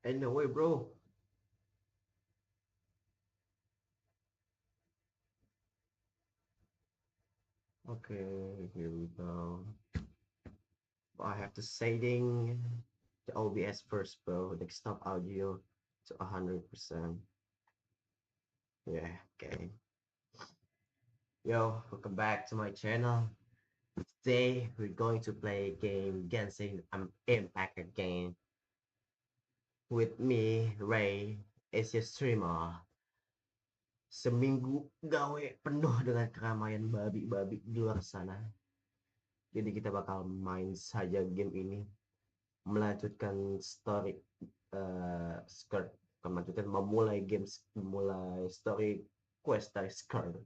Anyway, bro. Okay, here we go. I have to setting the OBS first, bro. Desktop audio to 100%. Yeah, okay. Yo, welcome back to my channel. Today we're going to play a game Genshin Impact again. With me, Ray, is your streamer. Seminggu gawe penuh dengan keramaian babi-babi di luar sana. Jadi kita bakal main saja game ini, melanjutkan story Skirk, melanjutkan memulai story quest dari Skirk.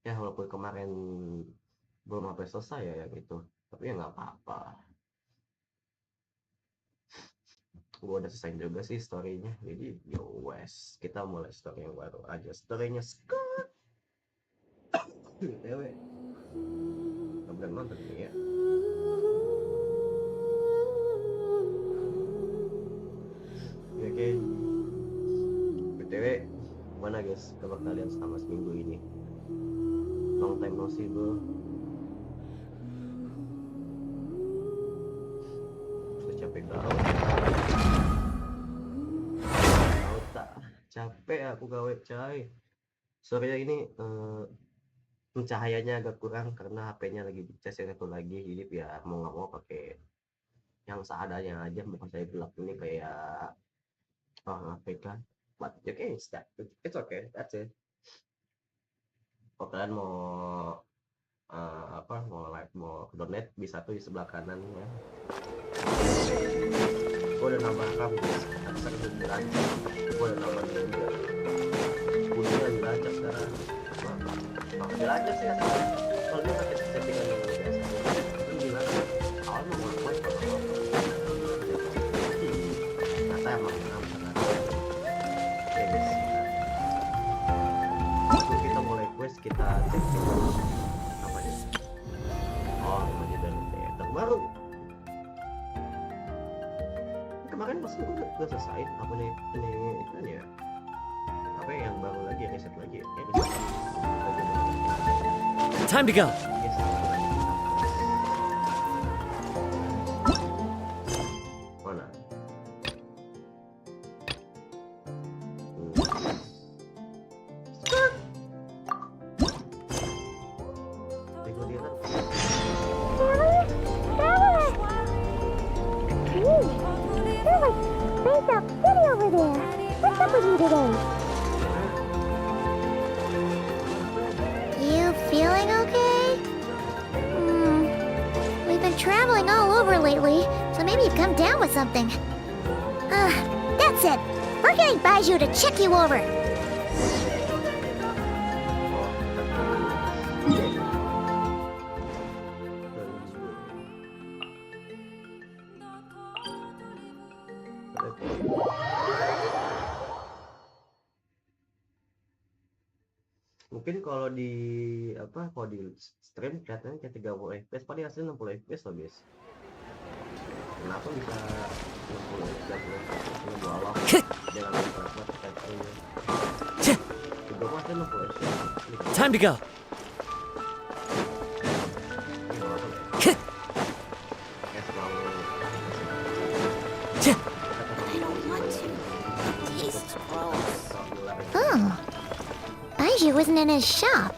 Ya walaupun kemarin belum sampai selesai ya gitu, tapi ya nggak apa-apa. Gue udah selesai juga sih storynya, jadi yo wes kita mulai story yang baru aja. Storynya Skirk. Dewe nggak bener nonton ini ya. Oke, btw mana guys kabar kalian selama seminggu ini? Long time no see, bro. Sudah capek gawe. Tahu tak? Capek aku gawe, coy. Sorry ya ini pencahayanya agak kurang karena HP-nya lagi dicas yang satu lagi, jadi biar mau nggak mau pakai yang seadanya aja. Muka saya gelap ini kayak APK, but okay, it's okay, that's it. Kalau kalian mau mau live, mau donate, bisa tuh di sebelah kanan ya. Gue udah nambah kamu sering belajar, gue udah nambah juga udah lagi belajar sekarang. Belajar sih kalau dia pakai settingan yang biasa itu gimana awal mau ngapain kata emang sebelum kita mulai quest kita cek dulu apa ya. Namanya dari teater baru kemarin pas gue udah selesai apa nih ini kan ya, apa yang baru lagi reset lagi ya, Time to go. Mana? You feeling okay? We've been traveling all over lately, so maybe you've come down with something. That's it. We're getting Baiju to check you over. Mungkin kalau di stream kelihatannya kayak 30 fps, padahal hasilnya 60 fps loh guys. Kenapa bisa 60 fps di bawah dengan kuat teksturnya? Juga pasti 60 fps. Time to go. Baiju isn't in his shop.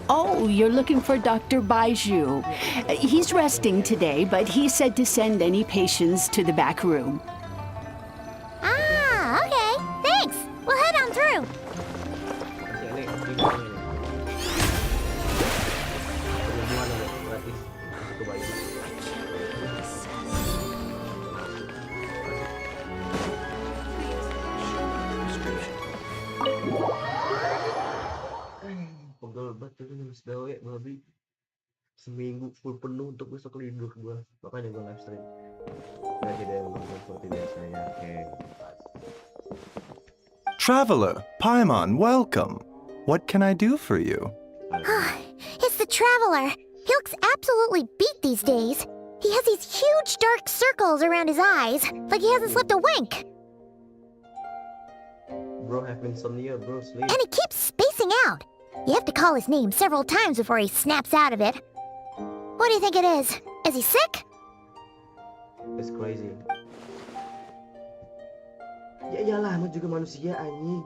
Oh, you're looking for Dr. Baiju. He's resting today, but he said to send any patients to the back room. Ah, okay. Thanks. We'll head on through. Pegel banget tuh nulis gawe babi. Seminggu full penuh untuk besok libur gua. Makanya gua live stream. Gak jadi yang nonton seperti biasanya. Traveler, Paimon, welcome. What can I do for you? It's the Traveler. He looks absolutely beat these days. He has these huge dark circles around his eyes, like he hasn't slept a wink. Bro have insomnia, bro, sleep. And he keeps spacing out. You have to call his name several times before he snaps out of it. What do you think it is? Is he sick? It's crazy. Ya iyalah, emang juga manusia anjing.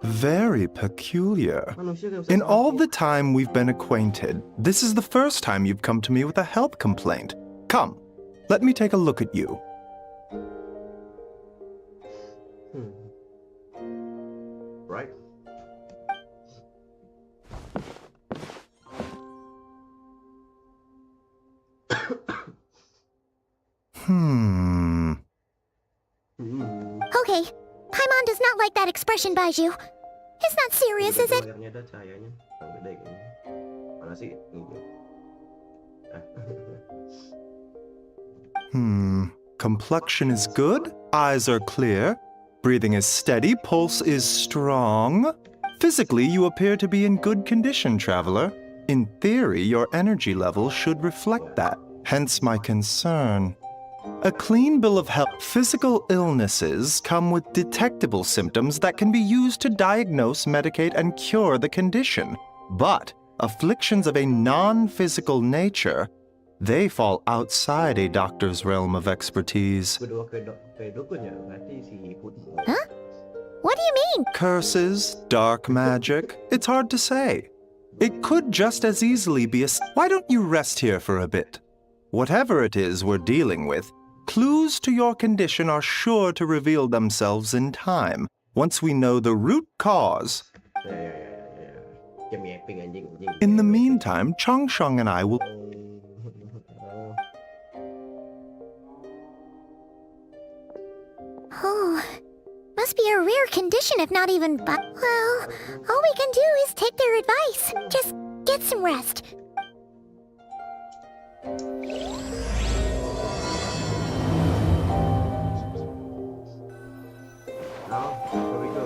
Very peculiar. Manusia gak usah In all sakit. the time we've been acquainted, this is the first time you've come to me with a health complaint. Come, let me take a look at you. Right? Hmm. Okay, Paimon does not like that expression, Baiju. It's not serious, is it? Layarnya ada cahayanya. Yang gede kayaknya. Mana sih? Ini. Complexion is good, eyes are clear, breathing is steady, pulse is strong. Physically, you appear to be in good condition, traveler. In theory, your energy level should reflect that, hence my concern. A clean bill of health. Physical illnesses come with detectable symptoms that can be used to diagnose, medicate, and cure the condition. But afflictions of a non-physical nature, they fall outside a doctor's realm of expertise. Kedua ke dukun ya, berarti si Putih. Huh? What do you mean? Curses, dark magic, it's hard to say. It could just as easily be a... Why don't you rest here for a bit? Whatever it is we're dealing with, clues to your condition are sure to reveal themselves in time, once we know the root cause. Ya. Dia mapping anjing. In the meantime, Changsheng and I will... Oh, must be a rare condition if not even well, all we can do is take their advice. Just get some rest. Now, here we go.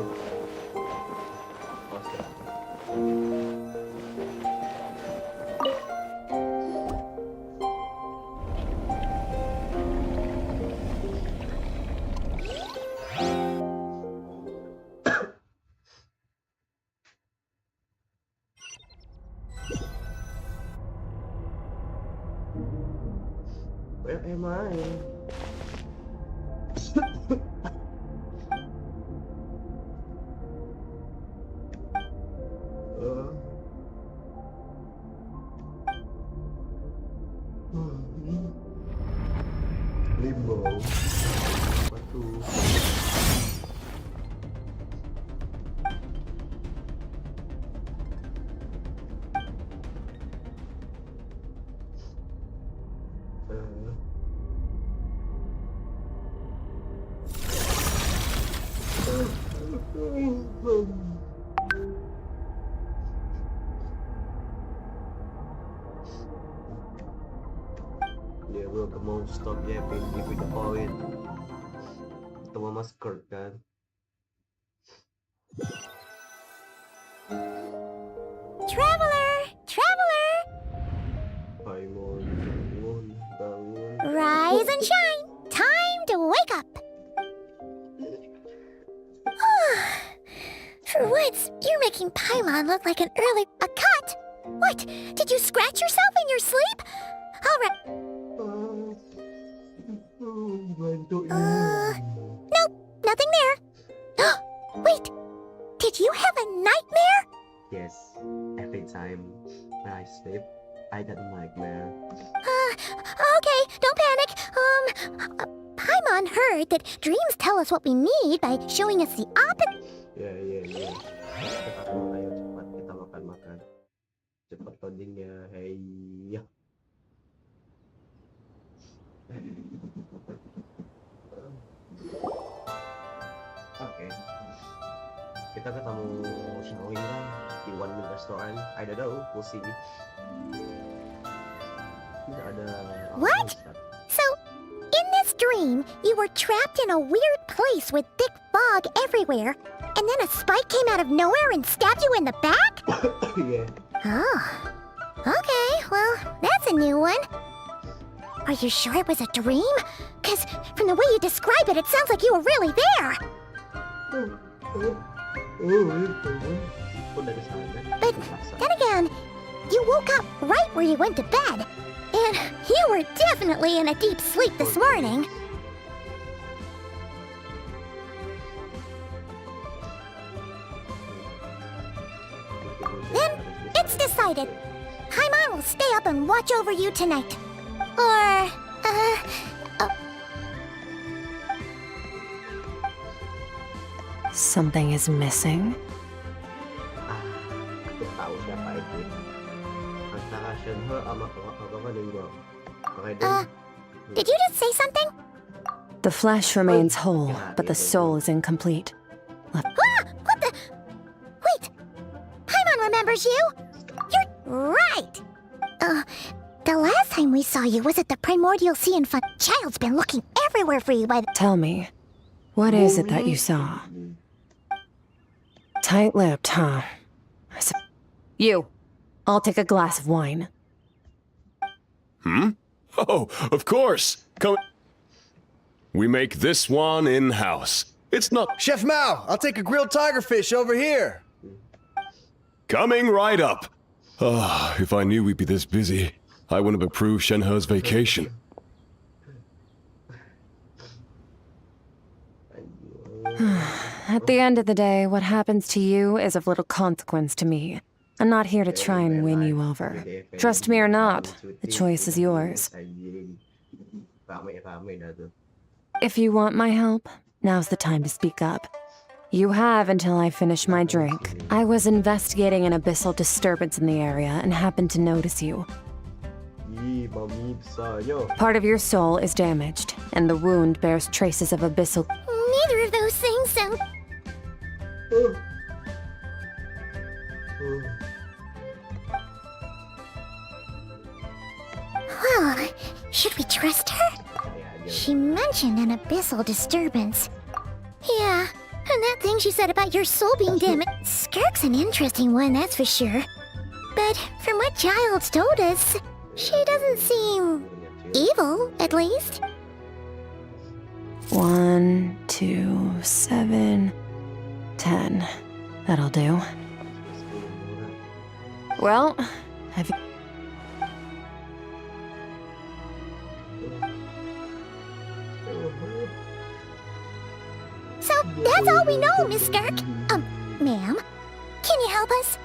Where am I? Limbo. Batu. Yeah, bro, come on, stop yapping, give me the point. Ketemu sama Skirk kan. Traveler! Traveler! Paimon, bangun. Rise and shine! Time to wake up! For once, you're making Paimon look like a cut! What? Did you scratch yourself in your sleep? Alright. Nope, nothing there. Wait, did you have a nightmare? Yes, every time when I sleep, I get a nightmare. Okay, don't panic. Paimon heard that dreams tell us what we need by showing us the opposite. Ya. Cepat dong, ayo cepat kita makan. Cepat loadingnya, hey ya. Oke. Kita ketemu Shenhe kan di One Meal Restaurant. I don't know, we'll see. Tidak ada. What? So, in this dream, you were trapped in a weird place with thick fog everywhere, and then a spike came out of nowhere and stabbed you in the back? Yeah. Oh. Okay, well, that's a new one. Are you sure it was a dream? Because from the way you describe it, it sounds like you were really there. But then again, you woke up right where you went to bed. And you were definitely in a deep sleep this morning. Then it's decided. Paimon will stay up and watch over you tonight. Or, Something is missing. Aku tahu siapa itu. Antara Shenhe sama apa meninggal. did you just say something? The flesh remains whole, but the soul is incomplete. What the? Wait! Paimon remembers you! You're right! The last time we saw you was at the Primordial Sea and Fun. Child's been looking everywhere for you by the... Tell me, what is it that you saw? Tight-lipped, huh? You. I'll take a glass of wine. Oh, of course. Come. We make this one in-house. It's not Chef Mao, I'll take a grilled tigerfish over here. coming right up. Ah, if I knew we'd be this busy, I wouldn't have approved Shenhe's vacation. At the end of the day, what happens to you is of little consequence to me. I'm not here to try and win you over. Trust me or not, the choice is yours. If you want my help, now's the time to speak up. You have until I finish my drink. I was investigating an abyssal disturbance in the area and happened to notice you. Part of your soul is damaged, and the wound bears traces of abyssal... Neither of those things sound... Well, should we trust her? She mentioned an abyssal disturbance. Yeah, and that thing she said about your soul being damaged... Skirk's an interesting one, that's for sure. But from what Child's told us, she doesn't seem... evil, at least. 1, 2, 7, 10. That'll do. Well, have you... So, that's all we know, Miss Skirk. Ma'am, can you help us?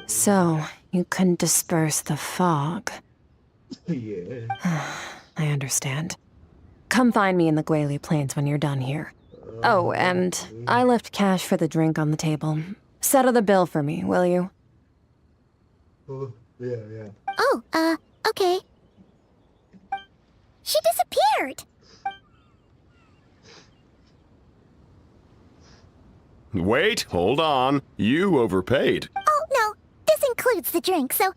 So, you couldn't disperse the fog. Yeah. I understand. Come find me in the Guili Plains when you're done here. Oh, and I left cash for the drink on the table. Settle the bill for me, will you? Yeah. Oh, okay. She disappeared! Wait, hold on. You overpaid. Oh, no, this includes the drink, so...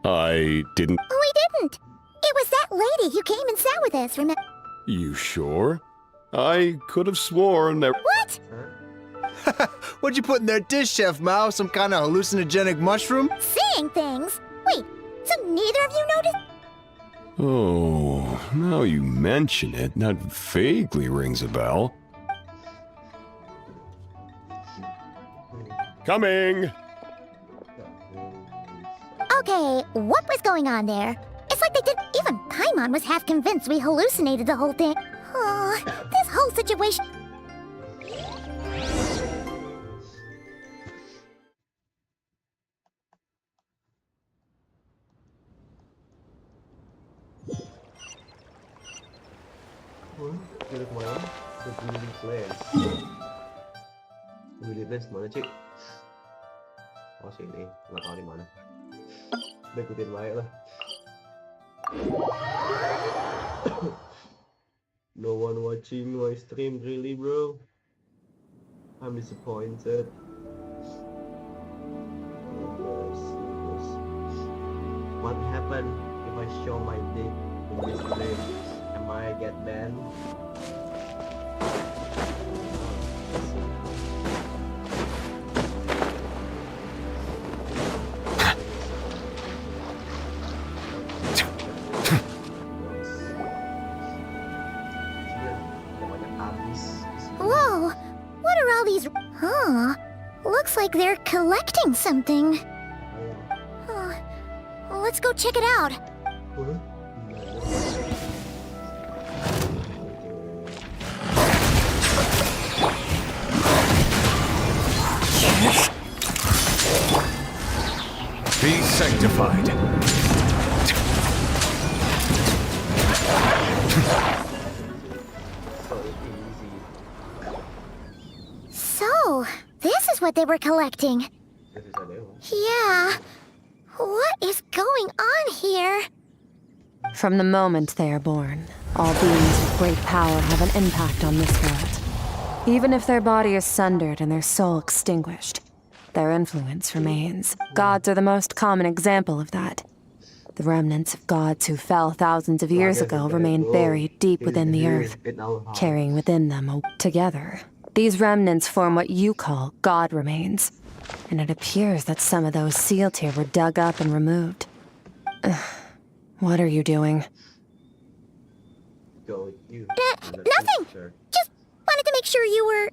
I didn't. We didn't! It was that lady who came and sat with us, remember? You sure? I could have sworn there. What? What'd you put in their dish, Chef Mao? Some kind of hallucinogenic mushroom? Seeing things? Wait, so neither of you noticed? Oh, now you mention it, that vaguely rings a bell. Coming! Okay, what was going on there? It's like they did. Even Paimon was half convinced we hallucinated the whole thing. Oh, this whole situation. Kira kemana? Ke Guili Plains. Guili Plains mana, Cik? Oh, sini. Nggak tahu di mana. Udah ikutin baik lah. No one watching my stream, really, bro. I'm disappointed. What happen if I show my dick in this dream? Am I get banned? Whoa! What are all these... Huh? Looks like they're collecting something. Let's go check it out. Be sanctified. So, this is what they were collecting. Yeah. What is going on here? From the moment they are born, all beings with great power have an impact on this world. Even if their body is sundered and their soul extinguished, their influence remains. Gods are the most common example of that. The remnants of gods who fell thousands of years ago remain buried deep within the earth, carrying within them together. These remnants form what you call god remains, and it appears that some of those sealed here were dug up and removed. What are you doing? Nothing! Just wanted to make sure you were...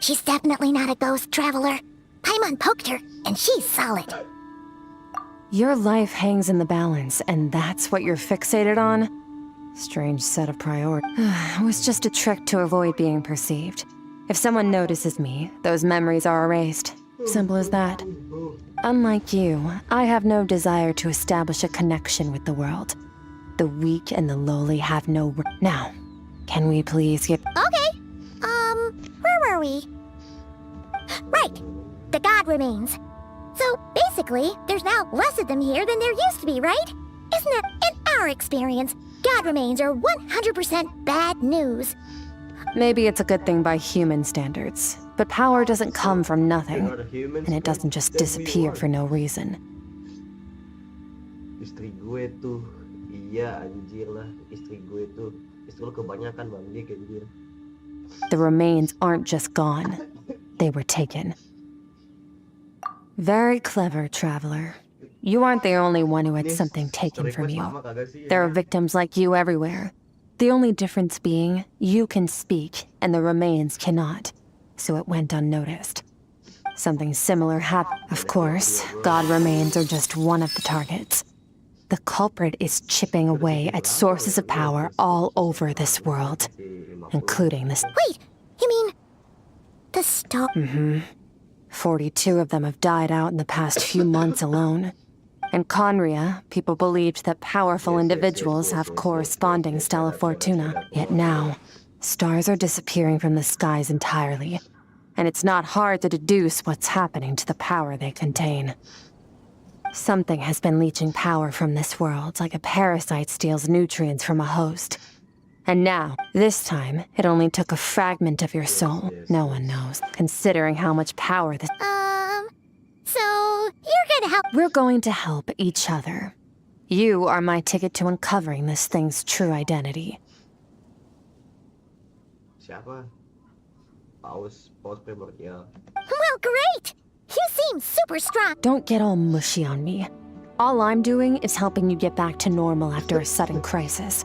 she's definitely not a ghost traveler. Paimon poked her, and she's solid. Your life hangs in the balance, and that's what you're fixated on? Strange set of priorities. It was just a trick to avoid being perceived. If someone notices me, those memories are erased. Simple as that. Unlike you, I have no desire to establish a connection with the world. The weak and the lowly have no... Now, can we please get... Okay. Where were we? Right. The god remains. So, basically, there's now less of them here than there used to be, right? Isn't that, in our experience, god remains are 100% bad news. Maybe it's a good thing by human standards, but power doesn't come from nothing, and it doesn't just disappear for no reason. Istri gue tuh, iya anjir lah, istri gue tuh, istri lu kebanyakan bang, dia kayak dia. The remains aren't just gone, they were taken. Very clever, traveler. You aren't the only one who had something taken from you. There are victims like you everywhere. The only difference being, you can speak, and the remains cannot, so it went unnoticed. Something similar happened. Of course, god remains are just one of the targets. The culprit is chipping away at sources of power all over this world, including this. Wait, you mean... the star... 42 of them have died out in the past few months alone. In Conria, people believed that powerful individuals have corresponding Stella Fortuna. Yet now, stars are disappearing from the skies entirely, and it's not hard to deduce what's happening to the power they contain. Something has been leeching power from this world, like a parasite steals nutrients from a host. And now, this time, it only took a fragment of your soul. No one knows, considering how much power this... So, you're gonna help... We're going to help each other. You are my ticket to uncovering this thing's true identity. Siapa? Paus primordial. Well, great! You seem super strong. Don't get all mushy on me. All I'm doing is helping you get back to normal after a sudden crisis.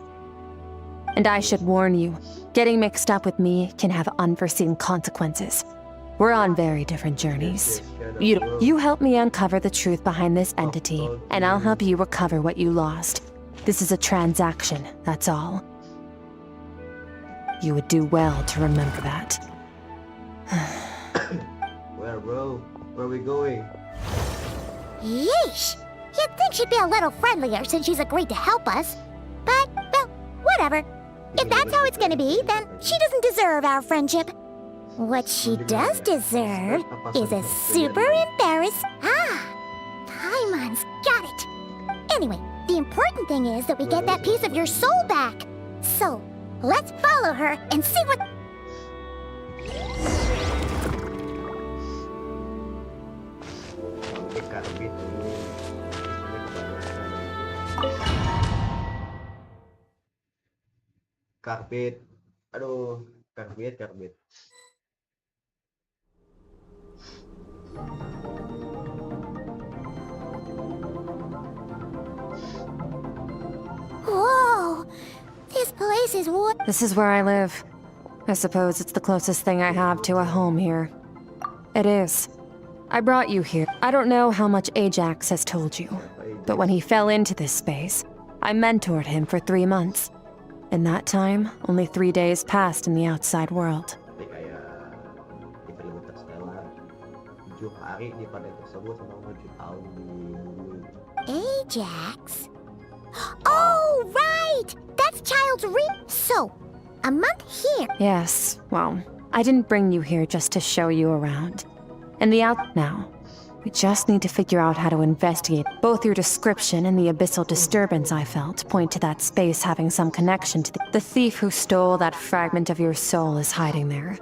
And I should warn you, getting mixed up with me can have unforeseen consequences. We're on very different journeys. You help me uncover the truth behind this entity, and I'll help you recover what you lost. This is a transaction, that's all. You would do well to remember that. Where, bro? Where are we going? Yeesh! You'd think she'd be a little friendlier since she's agreed to help us. But, well, whatever. If that's how it's gonna be, then she doesn't deserve our friendship. What she does deserve is a super embarrassed... Paimon's got it. Anyway, the important thing is that we get that piece of your soul back. So, let's follow her and see what... Karbit. Aduh, karbit. Whoa! This place is what? This is where I live. I suppose it's the closest thing I have to a home here. It is. I brought you here. I don't know how much Ajax has told you, but when he fell into this space, I mentored him for 3 months. In that time, only 3 days passed in the outside world. Jadi kayak di film Interstellar 7 hari di planet tersebut sama 7 tahun di bumi. Ajax? Oh, right! That's Child's So, a month here. Yes, well, I didn't bring you here just to show you around. And the out now. We just need to figure out how to investigate. Both your description and the abyssal disturbance I felt point to that space having some connection to the thief who stole that fragment of your soul is hiding there.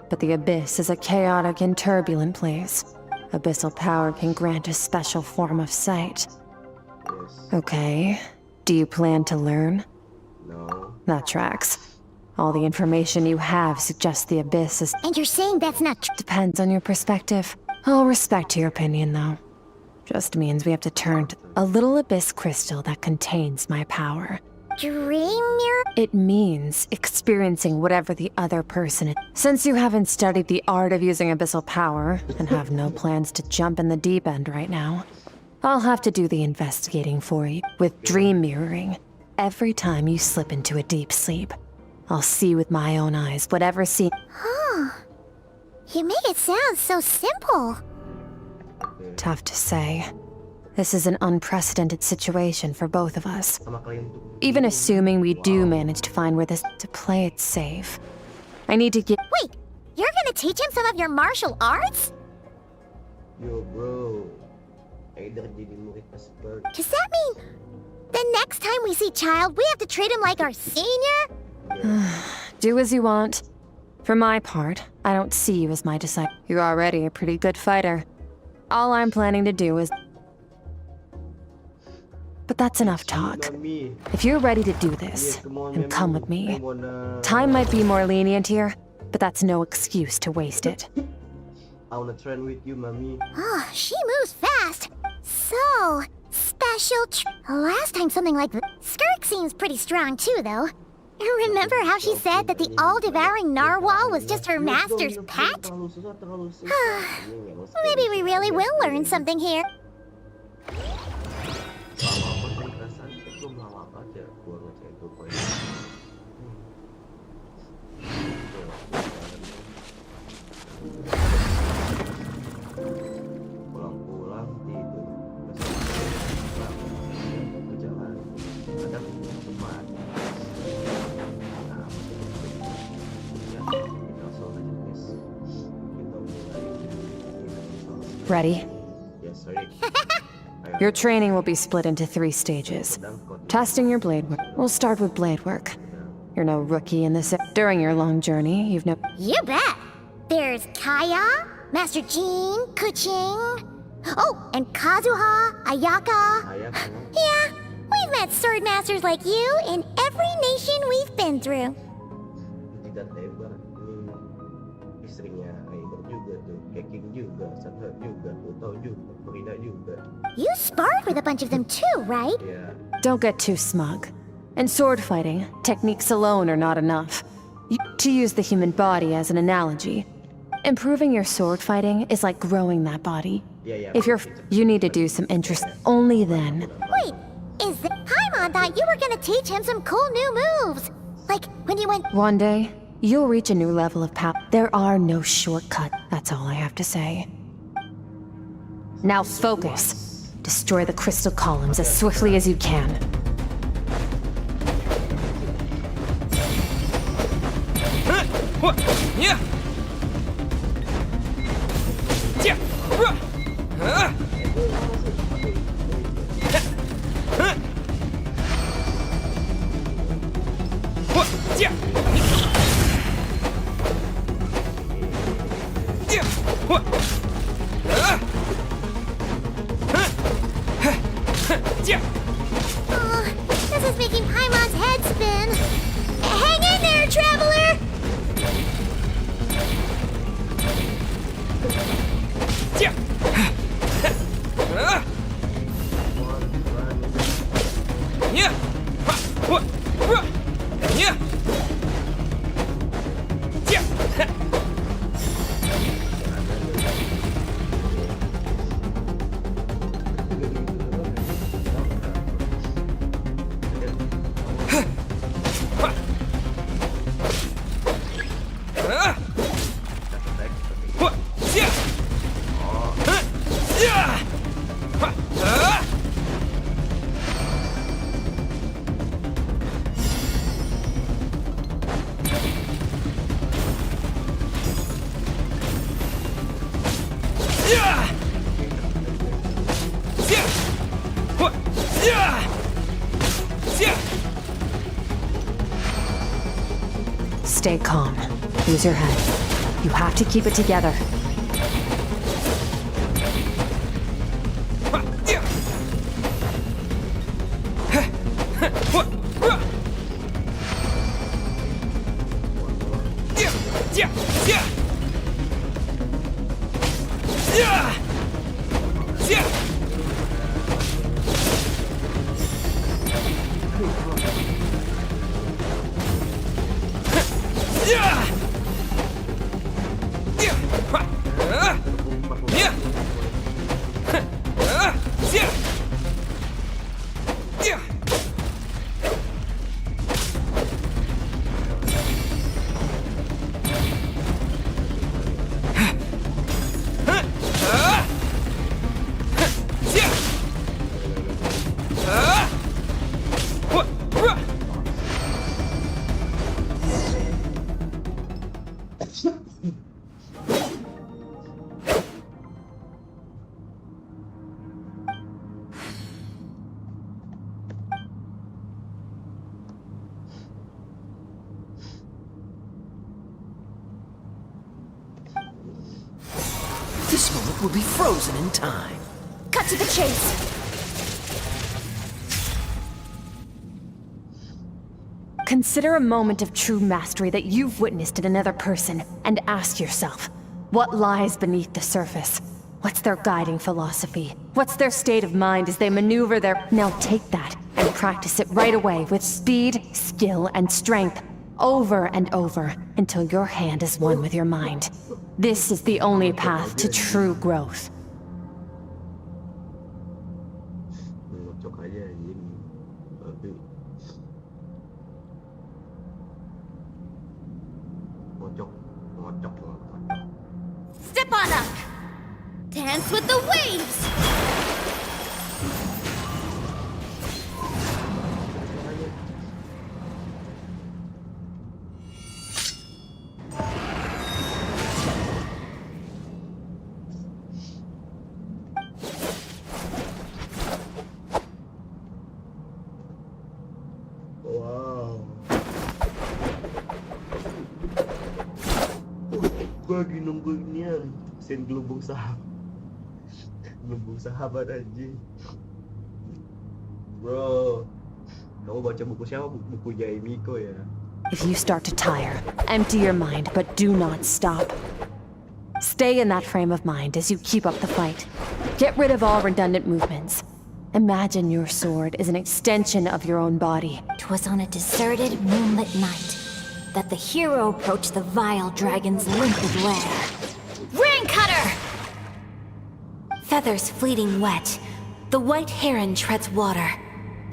But the abyss is a chaotic and turbulent place. Abyssal power can grant a special form of sight. Yes. Okay, do you plan to learn? No. That tracks. All the information you have suggests the abyss is... And you're saying that's not true? Depends on your perspective. I'll respect your opinion, though. Just means we have to turn to a little abyss crystal that contains my power. Dream mirror? It means experiencing whatever the other person is. Since you haven't studied the art of using abyssal power, and have no plans to jump in the deep end right now, I'll have to do the investigating for you. With dream mirroring, every time you slip into a deep sleep, I'll see with my own eyes whatever scene... Huh. You make it sound so simple. Tough to say. This is an unprecedented situation for both of us. Sama kalian tuh. Even assuming we do manage to find where this... to play it safe. I need to get... Wait, you're gonna teach him some of your martial arts? Yo bro. Either jadi murid pas Skirk. Does that mean the next time we see Child, we have to treat him like our senior? Do as you want. For my part, I don't see you as my disciple. You're already a pretty good fighter. All I'm planning to do is... But that's enough talk. Mami. If you're ready to do Yes, this, come on, then Mami. come with I me. wanna... Time might be more lenient here, but that's no excuse to waste it. I wanna train with you, Mami. Oh, she moves fast. So, special last time something like that. Skirk seems pretty strong too, though. Remember how she said that the all-devouring narwhal was just her master's pet? Terlalu susah. Maybe we really will learn something here. Lama apa sih perasaan itu lama aja gua ngecek itu poin. Pulang-pulang tidur. Berjalan. Kadang cepat. Ready? Yes, sorry. Your training will be split into 3 stages. Testing your blade work. We'll start with blade work. You're no rookie in this. During your long journey, you've no... You bet. There's Kaya, Master Jean, Kuching. Oh, and Kazuha, Ayaka. Ayah, Yeah, we've met sword masters like you in every nation we've been through. tidak lebar ini istrinya Aiber juga tuh, Keking juga, Shenhe juga, Utau juga, Frida juga. You sparred with a bunch of them too, right? Yeah. Don't get too smug. In sword fighting, techniques alone are not enough. To use the human body as an analogy, improving your sword fighting is like growing that body. Yeah, If you need to do some interest, only then. Wait, is that Paimon thought you were gonna teach him some cool new moves? Like when you went. One day, you'll reach a new level of power. There are no shortcuts. That's all I have to say. Now focus. Destroy the crystal columns as swiftly as you can. Oh, this is making Paimon's head spin. Hang in Stay calm. Use your head. You have to keep it together. This moment will be frozen in time. Cut to the chase. Consider a moment of true mastery that you've witnessed in another person, and ask yourself, what lies beneath the surface? What's their guiding philosophy? What's their state of mind as they maneuver their... Now take that, and practice it right away with speed, skill, and strength, over and over, until your hand is one with your mind. This is the only path to true growth. Ngocok aja anjing. Tapi ngocok. Step on up. Dance with the waves. Wow. Gue lagi nunggu inian scene gelembung sahabat anjing. Bro, kamu baca buku siapa? Buku Miko ya. If you start to tire, empty your mind, but do not stop. Stay in that frame of mind as you keep up the fight. Get rid of all redundant movements. Imagine your sword is an extension of your own body. 'Twas on a deserted, moonlit night that the hero approached the vile dragon's limpid lair. Ring cutter! Feathers fleeting wet, the white heron treads water,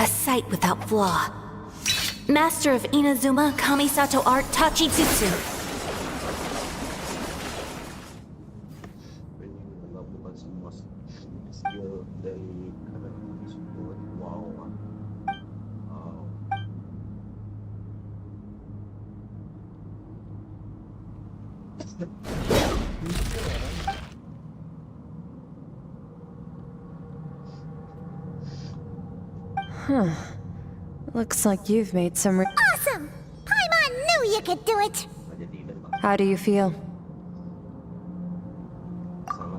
a sight without flaw. Master of Inazuma Kamisato art Tachijutsu. Bukan semua skill dari karena support. Wow. Huh. Looks like you've made some Awesome! Paimon knew you could do it! How do you feel?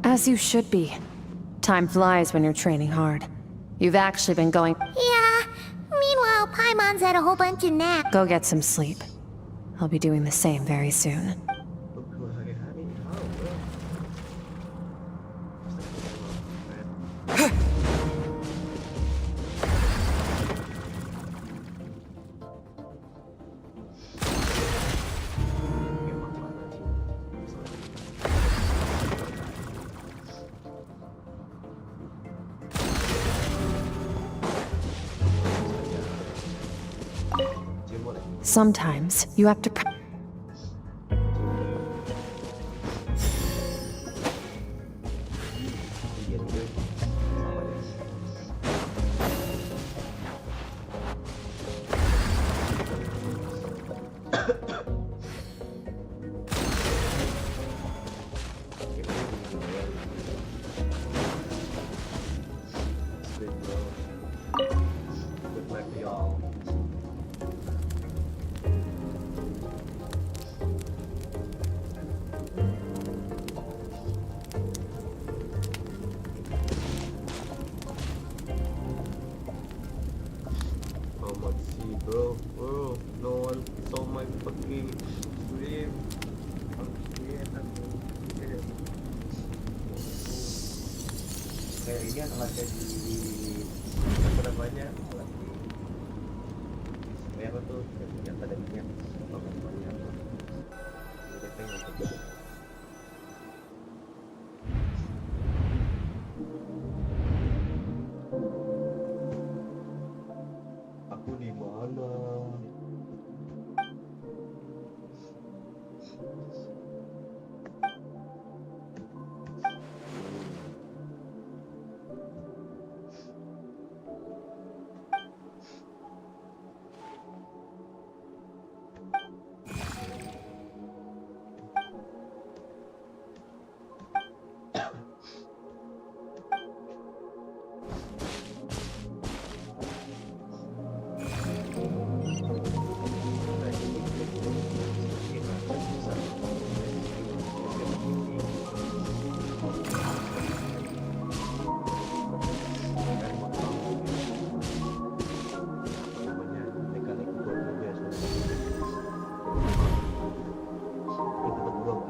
As you should be. Time flies when you're training hard. You've actually been going... Yeah. Meanwhile, Paimon's had a whole bunch of naps. Go get some sleep. I'll be doing the same very soon. Sometimes you have to... kayak ini alatnya di apa namanya alat di apa tuh yang pada minyak apa namanya jadi pengen coba. Aku di mana?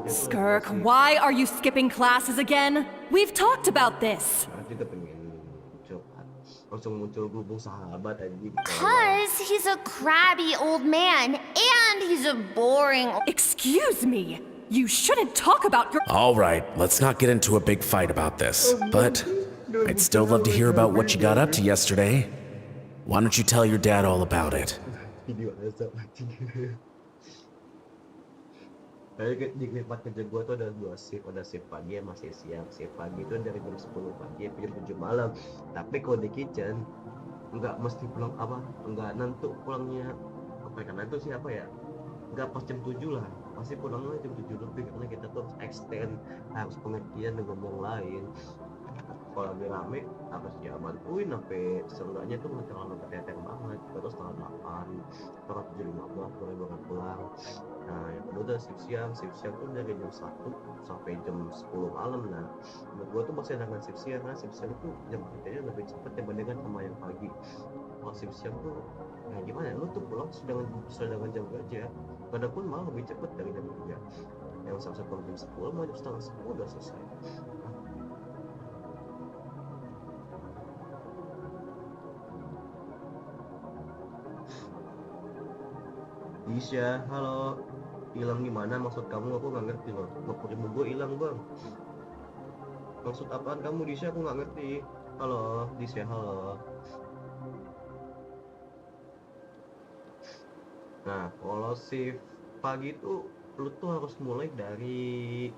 Skirk, why are you skipping classes again? We've talked about this. Aku juga pengen coba langsung muncul gubung sahabat aja. Cause he's a crabby old man, and he's a boring. Excuse me. You shouldn't talk about your. All right, let's not get into a big fight about this. But I'd still love to hear about what you got up to yesterday. Why don't you tell your dad all about it? Video azab anjing. Kayak di tempat kerja gua tuh ada 2 shift, ada shift pagi sama shift siang. Shift pagi itu dari jam 10 pagi sampai jam 7 malam. Tapi kalau di kitchen nggak mesti pulang apa, nggak nentu pulangnya apa karena itu sih apa ya, nggak pas jam 7 lah, pasti pulangnya jam 7 lebih karena kita tuh extend harus pengertian dengan yang lain. Kalau lagi rame harus ya bantuin sampai seenggaknya tuh nggak terlalu keteteng banget, terus setengah 8 setengah 7:15 baru pulang. Nah yang kedua udah shift siang tuh dari jam 1 sampai jam 10 malam. Nah menurut gua tuh masih dengan shift siang, karena shift siang tuh jam kerjanya lebih cepat dibandingkan sama yang pagi. Kalau shift siang tuh ya gimana, lu tuh pulang sedangkan jam kerja kadang pun malah lebih cepat dari jam kerja. Yang sampai jam 10 mau jam setengah 10 udah selesai. Isya, halo. Hilang gimana maksud kamu? Aku nggak ngerti loh. 50.000 gue hilang bang. Maksud apaan kamu Disha? Aku nggak ngerti. Halo, Disha, halo. Nah, kalau shift pagi itu lu tuh harus mulai dari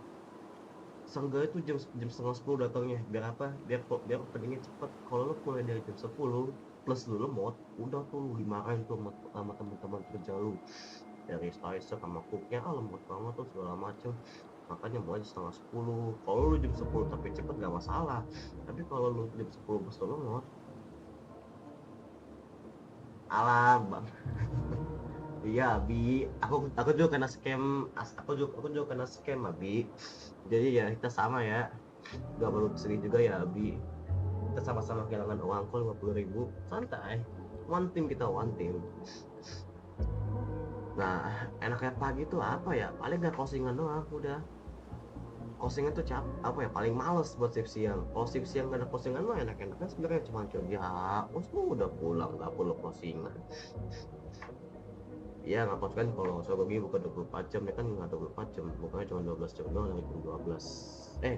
seenggaknya itu jam setengah 10 datangnya. Biar apa? Biar openingnya cepet. Kalau lu mulai dari jam 10 plus lu lemot, udah tuh lu dimarahin tuh sama teman-teman kerja lu dari slicer sama cooknya, lemot banget tuh segala macem. Makanya mulai setengah 10. Kalau lu jam 10 tapi cepet gak masalah, tapi kalau lu jam 10 pas lu lemot, alam bang. Iya Abi, aku juga kena scam, aku juga kena scam Abi. Jadi ya kita sama ya, gak perlu sedih juga ya Abi. Kita sama-sama kehilangan uang kok 50.000, santai. One team kita, one team. Nah enaknya pagi tuh apa ya, paling gak closingan doang udah. Closingan tuh apa ya, paling males buat shift siang. Kalau shift siang gak ada closingan mah enak-enaknya sebenarnya cuma kerja udah pulang, gak perlu closingan. Iya nggak apa kan kalau Sogogi buka 24 jam ya kan, nggak 24 jam, bukannya cuma 12 jam doang dari jam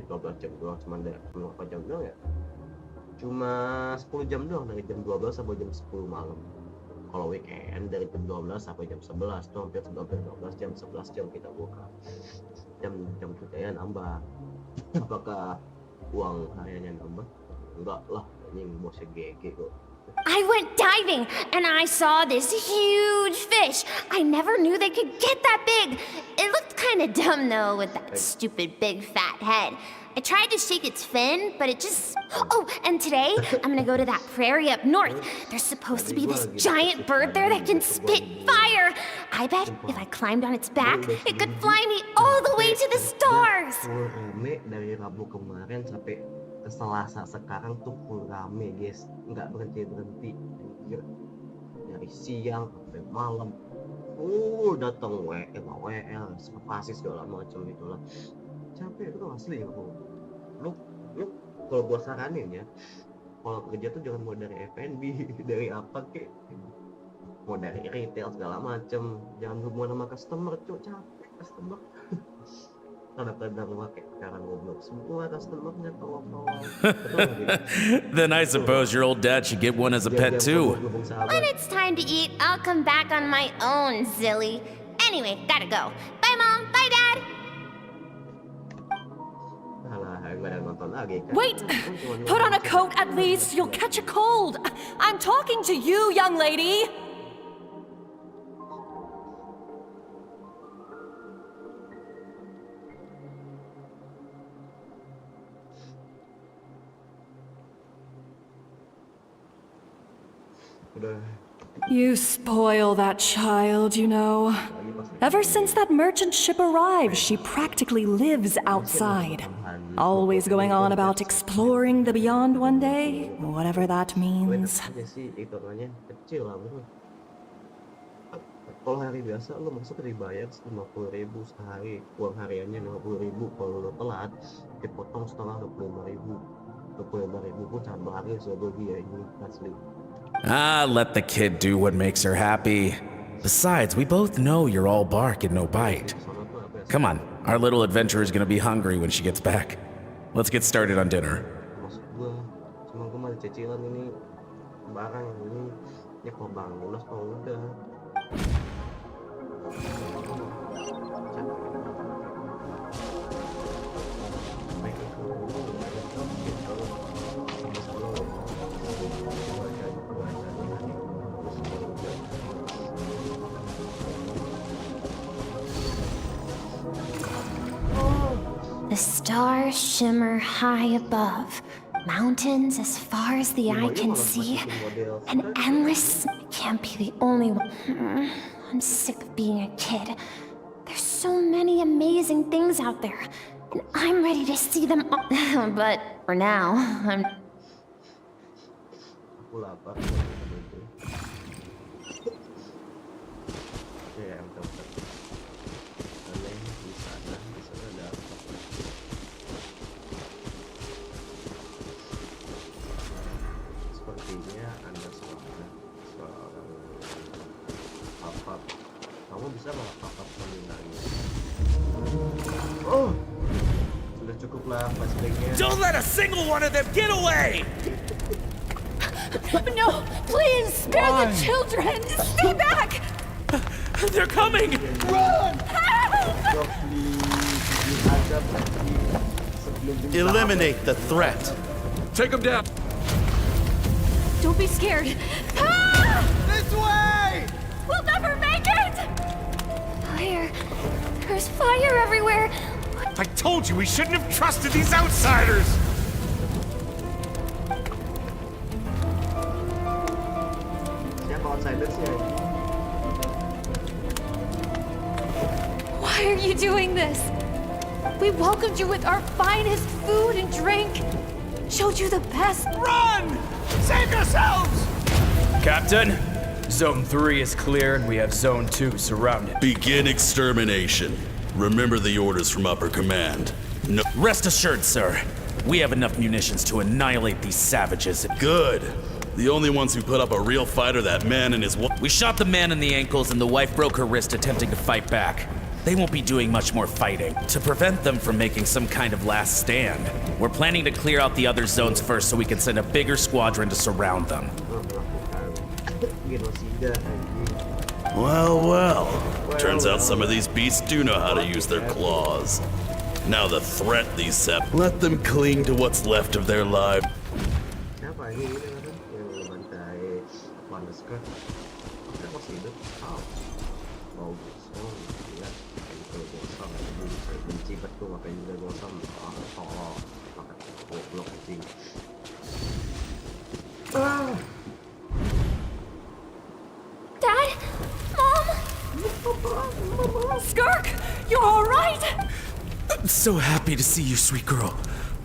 12 jam doang, cuma ada berapa jam doang ya, cuma 10 jam doang dari jam 12 sampai jam 10 malam. Kalau weekend dari jam 12 sampai jam 11 tuh hampir 12 jam, 11 jam kita buka. Jam kerjanya nambah. Apakah uang hariannya nambah? Enggak lah, ini bosnya GG kok. I went diving and I saw this huge fish. I never knew they could get that big. It looked kind of dumb though with that stupid big fat head. I tried to shake its fin, but it just... Oh, and today I'm gonna go to that prairie up north. There's supposed to be this giant bird there that can spit fire. I bet if I climbed on its back, it could fly me all the way to the stars. Rame dari Rabu kemarin sampai ke Selasa sekarang tuh full rame guys, nggak berhenti dari siang sampai malam datang WL spasi segala macam itulah. Capek itu asli ya lu kalau gua saranin ya, kalau kerja tuh jangan mau dari F&B, dari apa kek, mau dari retail segala macem, jangan hubungan sama customer, cuk, capek customer. Kadang-kadang pakai sekarang goblok semua customernya tolong. Then I suppose your old dad should get one as a pet too. When it's time to eat, I'll come back on my own, Zilly. Anyway, gotta go. Bye, Mom. Bye, Dad. Wait! Put on a coat at least. You'll catch a cold. I'm talking to you, young lady. You spoil that child, you know. Ever since that merchant ship arrived, she practically lives outside. Always going on about exploring the beyond one day, whatever that means. Kalau hari biasa lo masuk dibayar 50.000 sehari, uang hariannya 50.000. Kalau lo telat dipotong setengah 25.000. 25.000 pun tambah hari sebagai dia ini asli. Ah, let the kid do what makes her happy. Besides, we both know you're all bark and no bite. Come on, our little adventurer is gonna be hungry when she gets back. Let's get started on dinner. Maksud gua, cuma gua masih cicilan ini barang ini, ya kalau bang lunas kalau udah. The stars shimmer high above. Mountains as far as the eye can see. And endless can't be the only one. I'm sick of being a kid. There's so many amazing things out there. And I'm ready to see them all. But for now, I'm... Kamu bisa mengapa penggunaannya? Oh, sudah cukuplah flashbacknya. Don't let a single one of them get away! No, please, spare the children. Stay back. They're coming! Run! Eliminate the threat. Take them down. Don't be scared. Ah! This way! We'll never make it! Fire. There's fire everywhere. I told you we shouldn't have trusted these outsiders! Siapa outsiders ya? Why are you doing this? We welcomed you with our finest food and drink. Showed you the best. Run! Save yourselves! Captain, Zone 3 is clear and we have Zone 2 surrounded. Begin extermination. Remember the orders from upper command. No. Rest assured, sir. We have enough munitions to annihilate these savages. Good. The only ones who put up a real fight are that man and his wife. We shot the man in the ankles and the wife broke her wrist attempting to fight back. They won't be doing much more fighting. To prevent them from making some kind of last stand, we're planning to clear out the other zones first so we can send a bigger squadron to surround them. Well, well. Turns out some of these beasts do know how to use their claws. Now the threat these let them cling to what's left of their lives. Siapa ini kan yang membantai Wonder Skirk? Dia masih hidup? Oh, iya. Kalau gosong, saya benci betul ngapain juga gosong. Tolong, makan goblok anjing. Dad? Mom? Skirk, you're all right? I'm so happy to see you, sweet girl.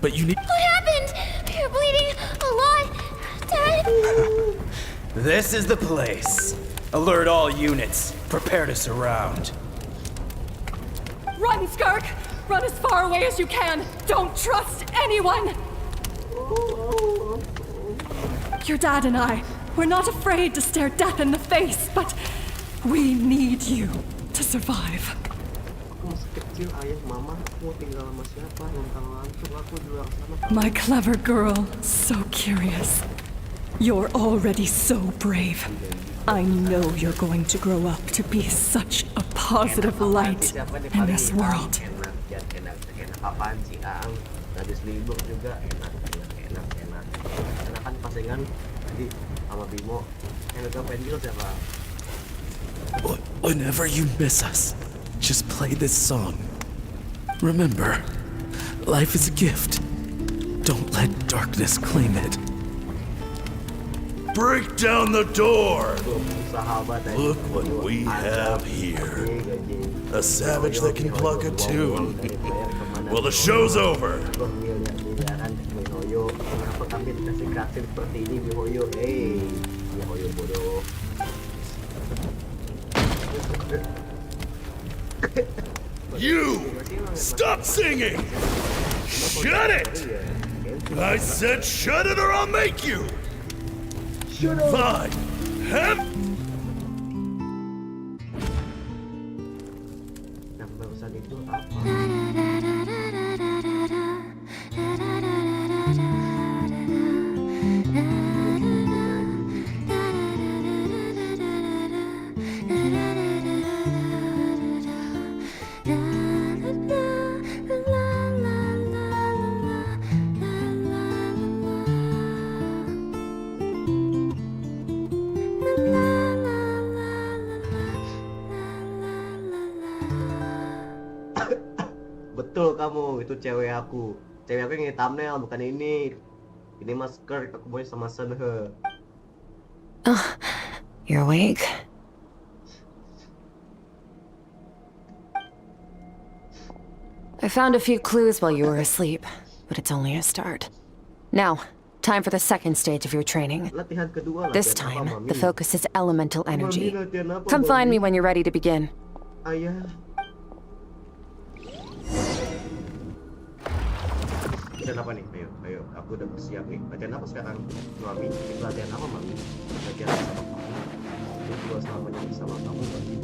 But you need... What happened? You're bleeding a lot. Dad? This is the place. Alert all units. Prepare to surround. Run, Skirk! Run as far away as you can! Don't trust anyone! Your dad and I, we're not afraid to stare death in the face, but we need you to survive. Aku masih kecil, ayah, mama, aku tinggal sama siapa? Lontang-lantung aku di luar sana. My clever girl, so curious. You're already so brave. I know you're going to grow up to be such a positive light in this world. Enak apaan sih, Ang? Habis libur juga enak. Enakan pasangan tadi sama Bimo. Yang ngapain gitu siapa? Whenever you miss us, just play this song. Remember, life is a gift. Don't let darkness claim it. Break down the door! Look what we have here. A savage that can pluck a tune. Well, the show's over. Kenapa kami dikasih kasih seperti ini, Mihoyo? Mihoyo bodoh. You! Stop singing! Shut it! I said shut it or I'll make you! Fine. Have... Yang barusan itu apa? Betul kamu, itu cewek aku. Cewek aku yang thumbnail, bukan ini. Ini mas Skirk, aku mau sama Shenhe. Oh, you're awake? I found a few clues while you were asleep, but it's only a start. Now, time for the second stage of your training. Latihan kedua, This latihan apa, time, Mami? the focus is elemental energy. Mami, latihan apa, Come find Mami? me when you're ready to begin. Ayah. Latihan apa nih? Ayo, aku udah bersiap nih. Latihan apa sekarang, Mami? Latihan apa, Mami? Latihan sama kamu. Aku juga selama ini sama kamu, Mami.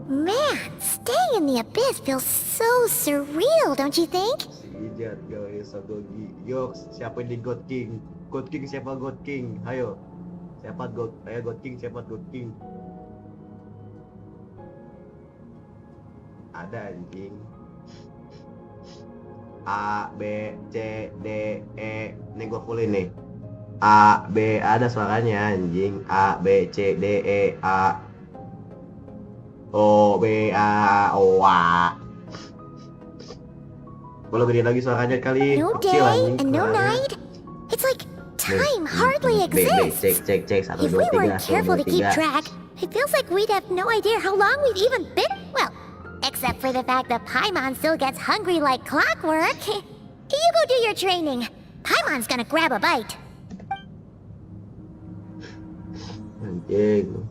Man, staying in the abyss feels so surreal, don't you think? Sijat guys, Sagogi. Yo, siapa di God King? God King siapa God King? Ayo. Siapa God? Ayo God King, siapa God King? Ada anjing. A, B, C, D, E. Nih gua fullin nih. A, B, ada suaranya anjing. A, B, C, D, E, A. O, B, A, O, A. Boleh gedein lagi suaranya kali. No Kecil day anjing and no suaranya. night. It's like time hardly B, exists. cek. 1, If 2, we 3, weren't careful 1, to keep 2, 3. track, it feels like we'd have no idea how long we've even been. Well, except for the fact that Paimon still gets hungry like clockwork. You go do your training. Paimon's gonna grab a bite. Anjing.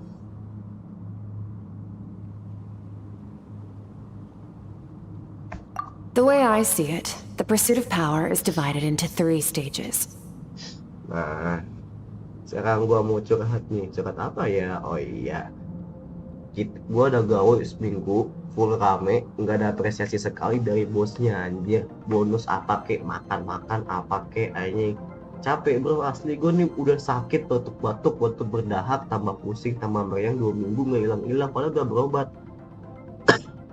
The way I see it, the pursuit of power is divided into 3 stages. Nah, sekarang gua mau curhat nih. Curhat apa ya? Oh iya, gua udah gawe seminggu full rame, nggak ada apresiasi sekali dari bosnya anjir. Bonus apa kek, makan apa kek, anjing. Capek bro, asli gue nih udah sakit, batuk berdahak, tambah pusing, tambah meriang 2 minggu nggak hilang, padahal udah berobat.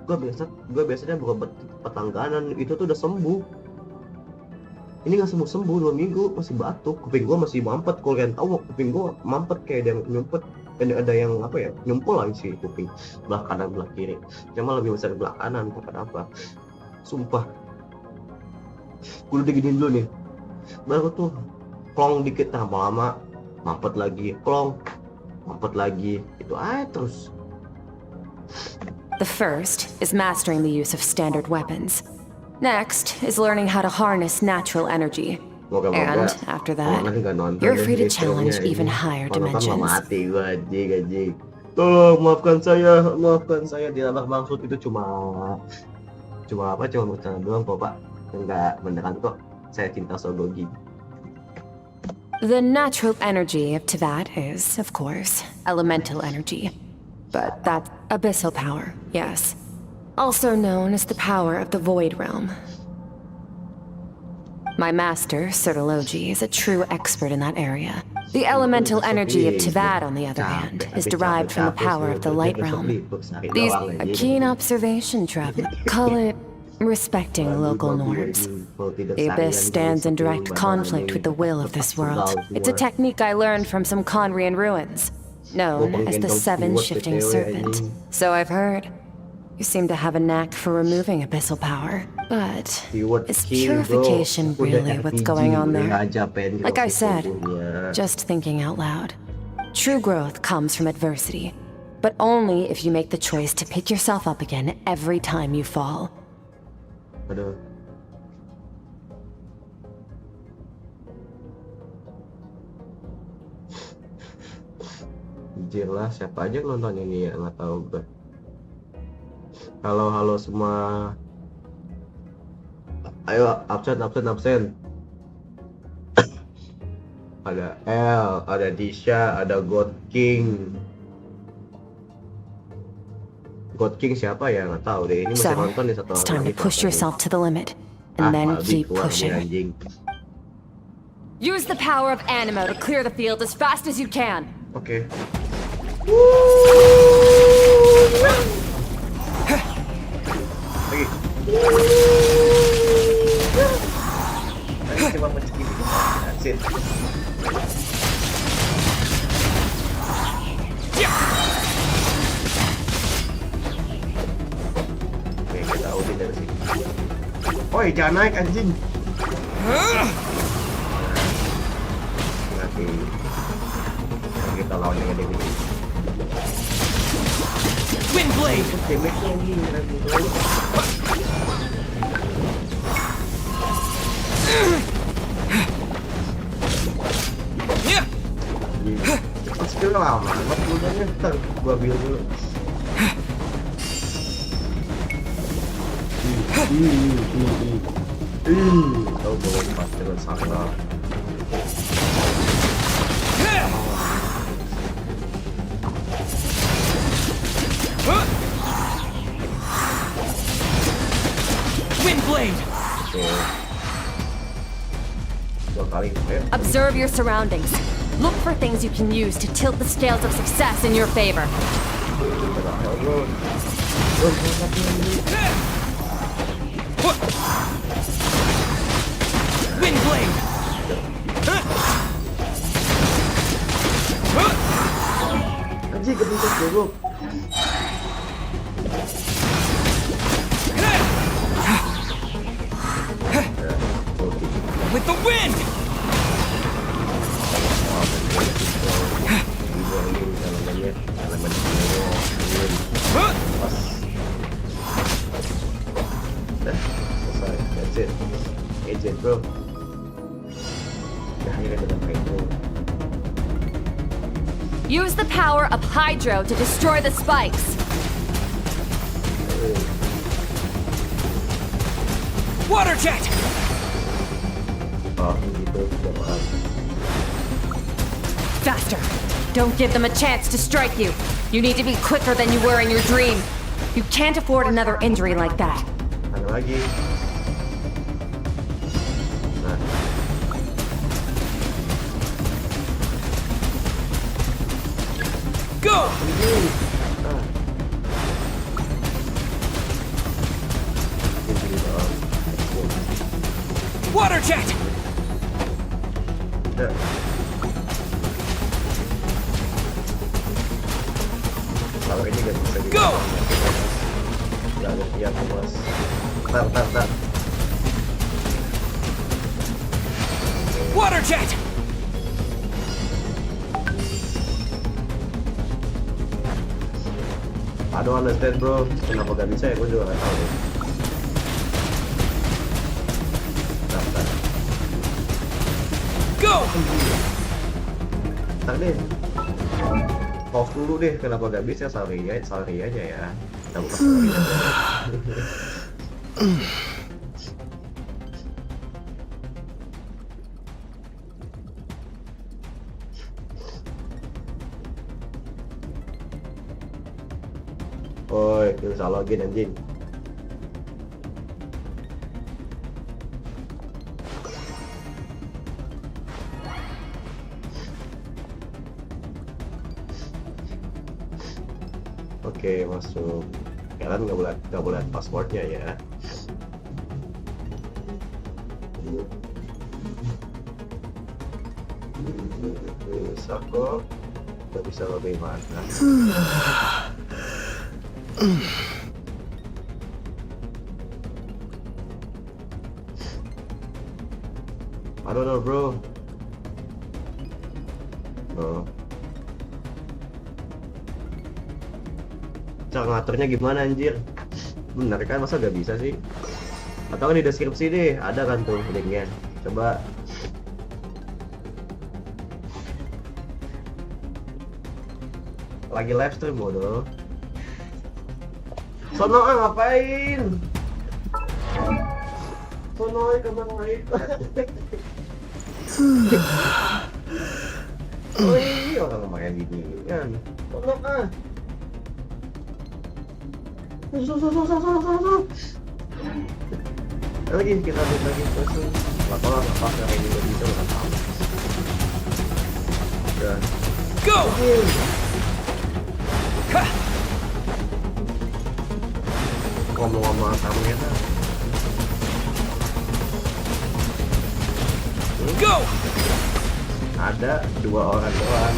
gue biasanya berobat di tempat langganan, itu tuh udah sembuh. Ini nggak sembuh 2 minggu, masih batuk, kuping gue masih mampet. Kalau kalian tahu, kuping gue mampet kayak ada yang nyumpet, ada yang apa ya, nyumpul lah isi kuping belah kanan belah kiri, cuma lebih besar belah kanan. Kenapa? Sumpah, gue udah diginiin dulu nih, baru tuh klong dikit, lama-lama mampet lagi, klong mampet lagi, itu aja terus. The first is mastering the use of standard weapons. Next is learning how to harness natural energy. And after that, you're free to challenge even higher dimensions. Mati gue anjing. Tolong maafkan saya. Tidak bermaksud, itu cuma bercanda doang kok, Pak. Enggak beneran kok. Saya cinta Sogogi. The natural energy of Tivat is, of course, elemental energy. But that's abyssal power, yes. Also known as the power of the Void Realm. My master, Sirtologi, is a true expert in that area. The elemental energy of Tivat, on the other hand, is derived from the power of the Light Realm. These a keen observation, traveler. Call it respecting local norms. The Abyss stands in direct conflict with the will of this world. It's a technique I learned from some Conrian ruins, known as the Seven Shifting Serpent. So I've heard. You seem to have a knack for removing abyssal power. But is purification really what's going on there? Like I said, just thinking out loud. True growth comes from adversity, but only if you make the choice to pick yourself up again every time you fall. Aduh. Anjir lah, siapa aja nonton ini ya, nggak tahu gue. Halo semua. Ayo absen. Ada L, ada Disha, ada God King. God King siapa ya? Nggak tahu deh. Ini masih nonton nih satu orang. It's time to push yourself to the limit, and then keep pushing. Use the power of Animo to clear the field as fast as you can. Oke. Lagi. Cuma mencegih. That's it. Oke, kita audit dari sini. Oi, jangan naik anjing. Nanti kita lawan yang gede. Windblade! Damage-nya ini skill lama banget gunanya, ntar gua build dulu. Tahu bawa empat dengan sakra. Windblade! Observe your surroundings. Look for things you can use to tilt the scales of success in your favor. Windblade! Anjing kebentuk goblok. With the wind! That's it. Agent bro. Use the power of Hydro to destroy the spikes. Water jet! Faster! Don't give them a chance to strike you. You need to be quicker than you were in your dream. You can't afford another injury like that. Ada lagi. Nah. Go! Water jet! Kalau ini gak bisa Go! Gak ada tiap bos. Tar. Water jet! I don't understand bro. Kenapa gak bisa ya? Gue juga gak tahu deh. Tar. Go! Tar deh. Off dulu deh. Kenapa gak bisa? Sorry aja ya. Kita buka sorry aja. Itu salah login anjing. Oke, masuk. Kalian nggak boleh passwordnya ya. Bisa kok. Nggak bisa lebih mana. I don't know, bro. Oh. Cara ngaturnya gimana anjir? Bener kan, masa gak bisa sih? Atau kan di deskripsi deh, ada kan tuh linknya. Coba. Lagi live stream bodoh. Sono ngapain? Sono kemana lain? Oh iya, orang main gini kan. Sono lagi kita lagi terus lapor apa kayak gitu bisa nggak tahu. Udah. Go. Ngomong-ngomong sama kita. Go. Ada 2 orang doang.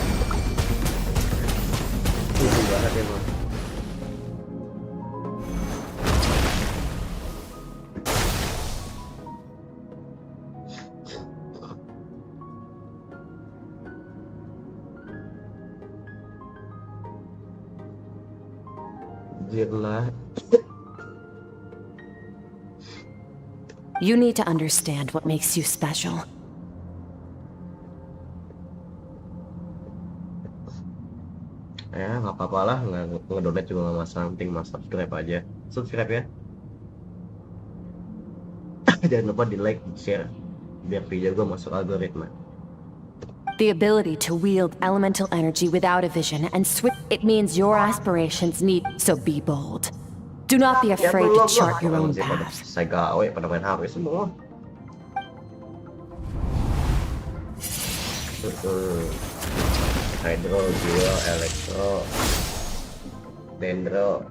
Lucu banget emang. You need to understand what makes you special. Ya nggak apa-apa lah, nge-donate juga nggak masalah, penting mas subscribe aja. Subscribe ya. Jangan lupa di like, di share, biar video gue masuk algoritma. The ability to wield elemental energy without a vision and switch, it means your aspirations need, so be bold. Do not be afraid to chart your own path. Saya gawe pada main HP semua. Hydro, Geo, Elektro, Dendro.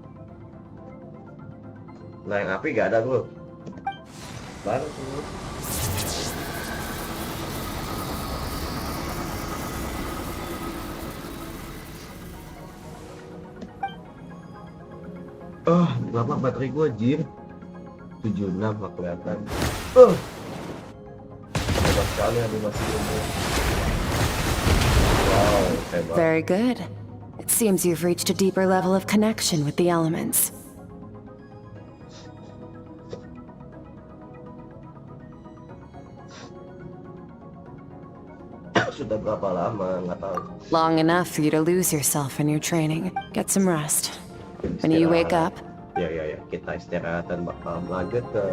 Nah yang api gak ada bro. Baru semua. Lama baterai gue anjir 76 gak kelihatan. Hebat sekali animasi ini. Wow, hebat. Very good. It seems you've reached a deeper level of connection with the elements. Sudah berapa lama nggak tahu. Long enough for you to lose yourself in your training. Get some rest. When you wake up, ya kita istirahat dan bakal lanjut ke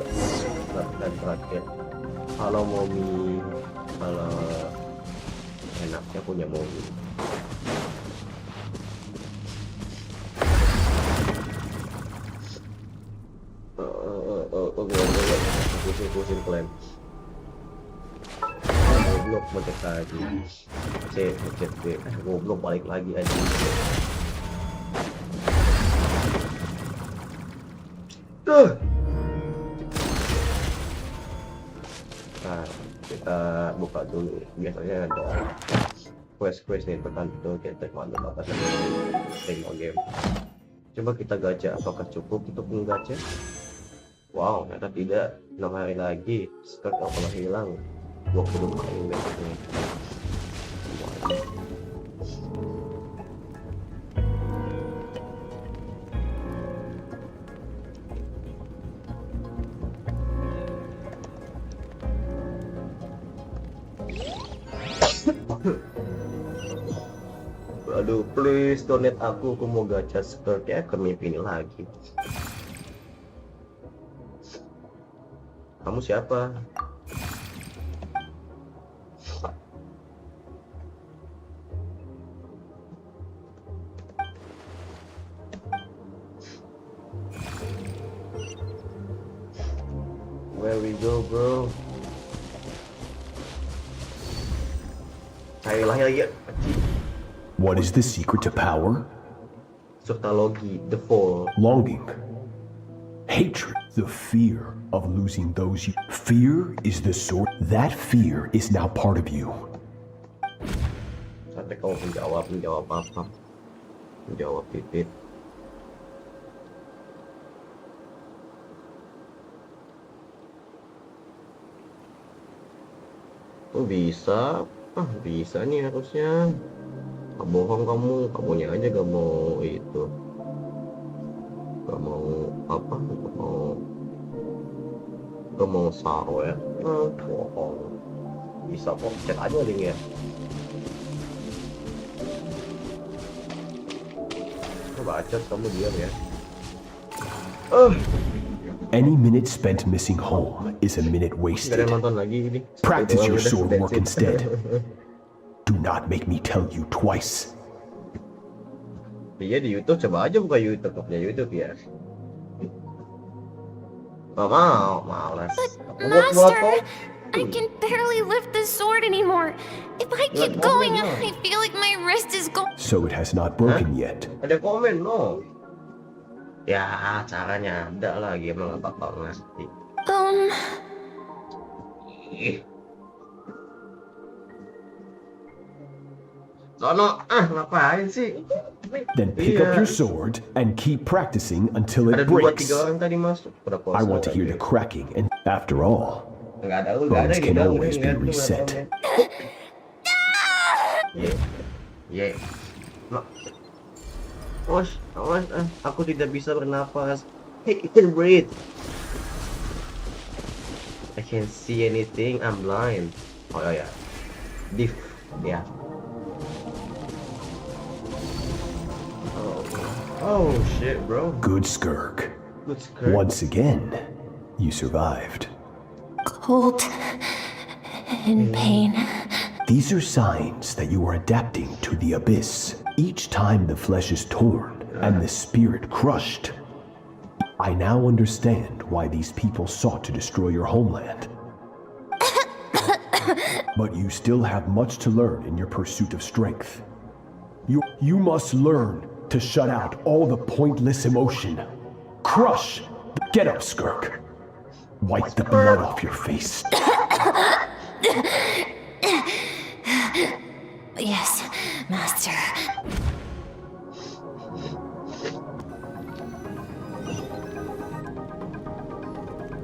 latihan terakhir. Kalau Momi, kalau enaknya punya Momi. Pusing kalian. Goblok mencet lagi. Mencet B. Goblok balik lagi aja. Nah, kita buka dulu. Biasanya ada quest nih tertentu, kita mana batasan tengok game. Coba kita gacha, apakah cukup untuk menggacha? Wow, ternyata tidak. 6 hari lagi Skirk akan hilang. 20 kali besoknya. Aduh, please donate aku mau gacha Skirk ya, ke mimpi ini lagi. Kamu siapa? Where we go, bro? Ayo lagi. What is the secret to power? Sotalogi, the fall. Longing. Hatred. The fear of losing those you... Fear is the sword. That fear is now part of you. Sampai kau menjawab apa? Menjawab pipit. Oh bisa? Bisa nih harusnya. Gak bohong kamunya aja gak mau itu. Gak mau apa? Gak mau saro ya? Bohong. Bisa kok, cek aja linknya. Bacot kamu diam ya. Any minute spent missing home is a minute wasted. Practice your sword work instead. Do not make me tell you twice. Iya di YouTube, coba aja buka YouTube, punya YouTube ya. Gak mau, malas. Master, I can barely lift the sword anymore. If I keep going, I feel like my wrist is going. So it has not broken yet. Ada komen no. Ya caranya ada lah, gimana gak bakal ngerti. Sono, ngapain sih? Then pick up your sword and keep practicing until it breaks. I want to hear the cracking, and after all, bones can always be reset. Yeah. Awas, aku tidak bisa bernapas. Hey, you can breathe. I can't see anything, I'm blind. Oh ya. Diff, ya. Oh shit, bro. Good Skirk. Once again, you survived. Cold and pain. These are signs that you are adapting to the abyss. Each time the flesh is torn and the spirit crushed. I now understand why these people sought to destroy your homeland. But you still have much to learn in your pursuit of strength. You must learn to shut out all the pointless emotion. Crush! Get up, Skirk. Wipe the blood off your face. Yes, Master.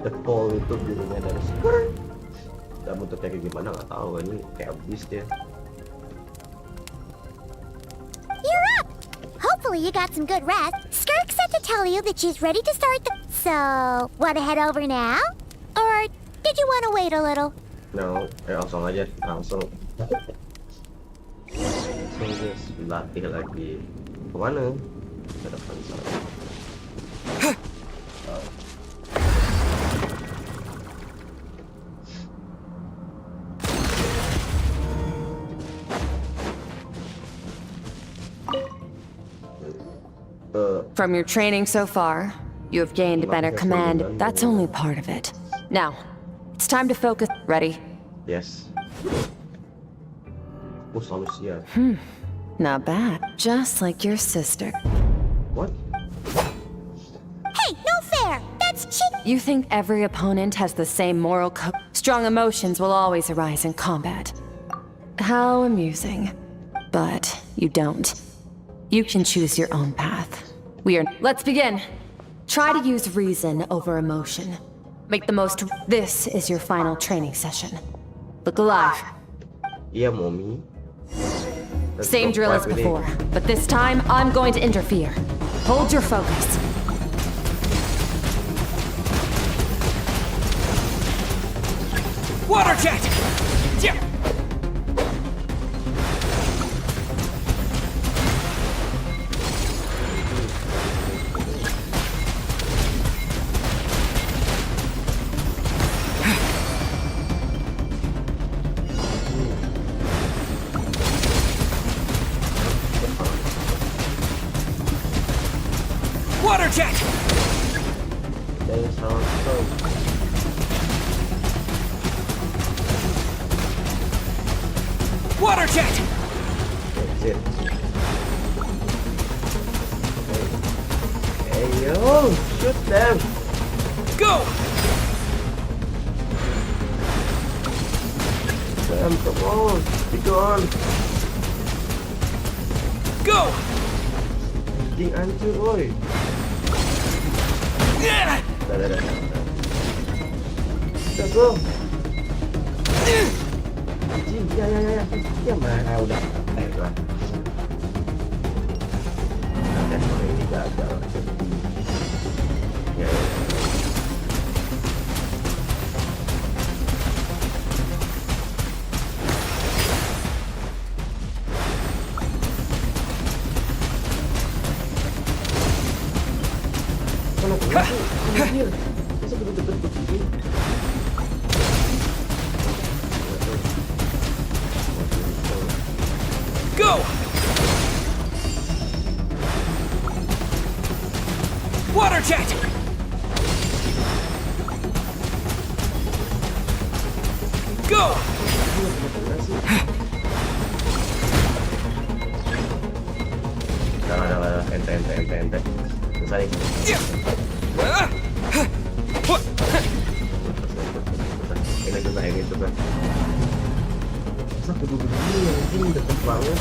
The fall itu dirinya dari Skirk. Dan bentuknya kayak gimana nggak tahu, ini kayak abis dia. You're up! Hopefully you got some good rest. Skirk said to tell you that she's ready to start the... So, wanna head over now? Or did you wanna wait a little? No, langsung aja, langsung. Terus latih lagi. Kemana? Ke depan sana. From your training so far, you have gained better command. That's only part of it. Now, it's time to focus. Ready? Yes. Not bad. Just like your sister. What? Hey, no fair! That's cheap! You think every opponent has the same moral code? Strong emotions will always arise in combat. How amusing. But you don't. You can choose your own path. Let's begin. Try to use reason over emotion. Make the most. This is your final training session. Look alive. Yeah, mommy. Same drill as before, but this time I'm going to interfere. Hold your focus. Water jet! Yeah. Water jet! Water jet! That's it. Hey yo, shoot them! Go! Sam, come on, be gone! Go! Anjing hancur, woi! Yeah! Dah. Udah, go! Anjing, ya. Diam lah, udah. Baiklah. Dan kalau ini gagal. Ya. Go! Water jet! Go! Udah, ente. Selesai. Ini coba. Masa begini anjing deket banget.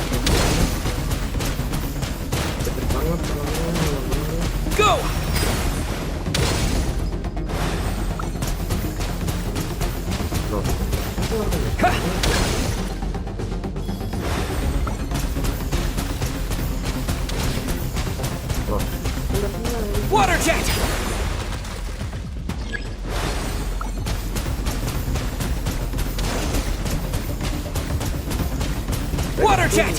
Go! Water jet! Water jet!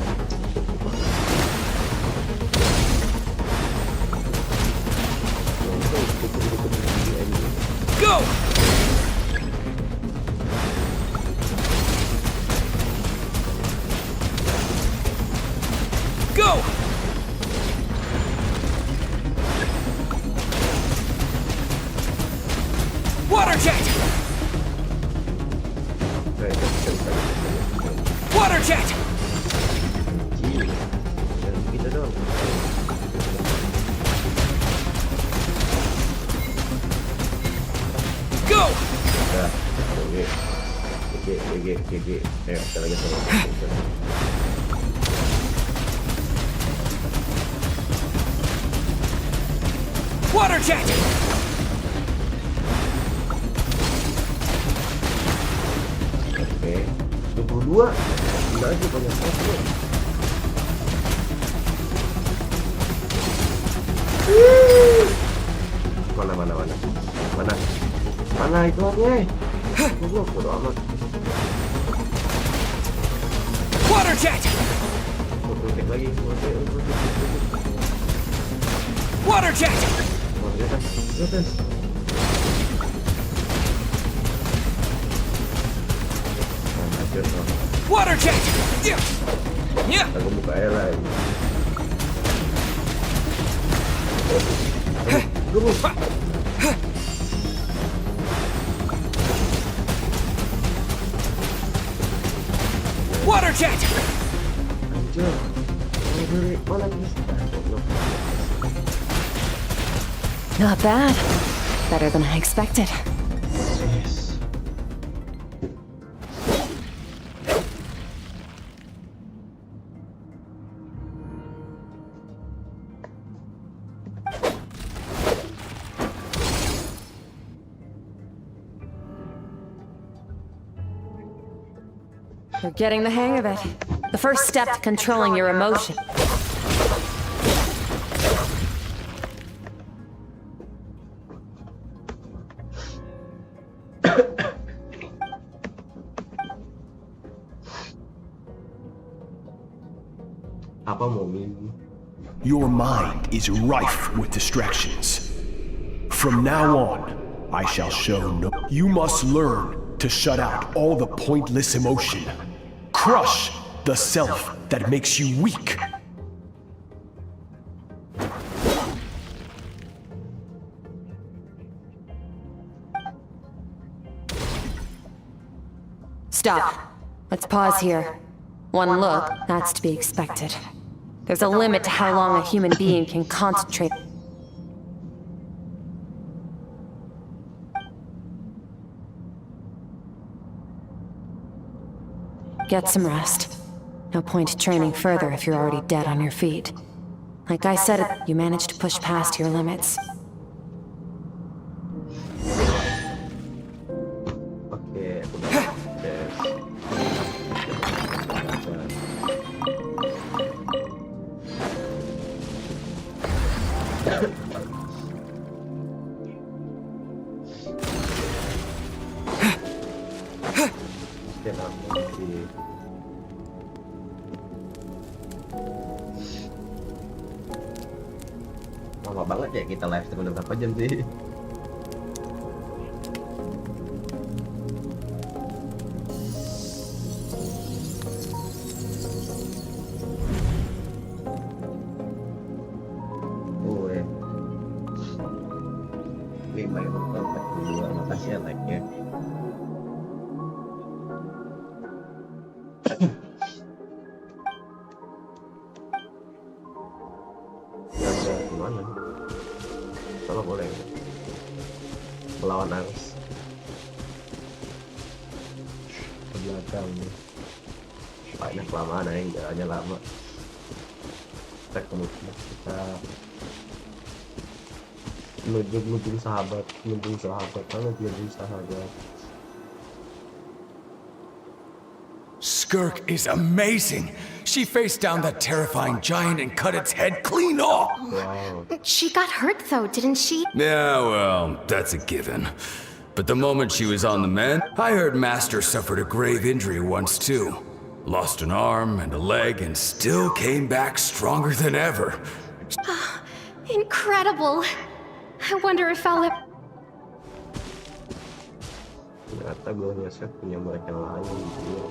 Water jet! Go! Go! Water jet! Water jet! Go! GG. Ayo, kita lagi sama. Water jet! Oke, 22. Enggak aja banyak banget. Mana itu aja? Goblok, bodo amat. Water jet! Protect lagi. Water jet! Water jet! Yeah! Aku buka air lagi. Water jet! Anjir. Mana bisa? Not bad. Better than I expected. Yes. You're getting the hang of it. The first step to controlling your emotion. Apa mau minum? Your mind is rife with distractions. From now on, I shall show no. You must learn to shut out all the pointless emotion. Crush the self that makes you weak. Stop. Let's pause here. One look, that's to be expected. There's a limit to how long a human being can concentrate. Get some rest. No point training further if you're already dead on your feet. Like I said, you managed to push past your limits. Oke, lama banget ya kita live stream, udah berapa jam sih? Lima yang nonton 42, makasih ya like-nya. Gimana? Kalau boleh melawan arus ke belakang nih. Kayaknya kelamaan ya, jalannya lama. Kita kemudian kita nujung sahabat banget, sahabat. Skirk is amazing. She faced down that terrifying giant and cut its head clean off. Wow. She got hurt though, didn't she? Yeah, well, that's a given. But the moment she was on the mend, I heard Master suffered a grave injury once too. Lost an arm and a leg and still came back stronger than ever. Incredible. I wonder if I'll ever... Ternyata gue Skirk punya murid yang lain gitu ya.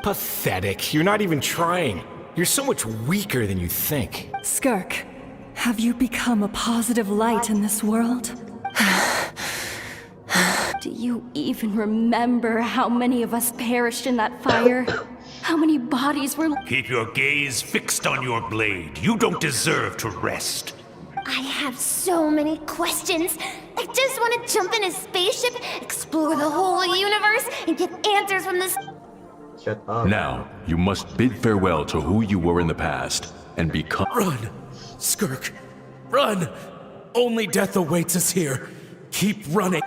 Pathetic. You're not even trying. You're so much weaker than you think. Skirk, have you become a positive light in this world? Do you even remember how many of us perished in that fire? How many bodies were... Keep your gaze fixed on your blade. You don't deserve to rest. I have so many questions. I just want to jump in a spaceship, explore the whole universe, and get answers from this... Shut up. Now, you must bid farewell to who you were in the past, and become... Run! Skirk! Run! Only death awaits us here. Keep running.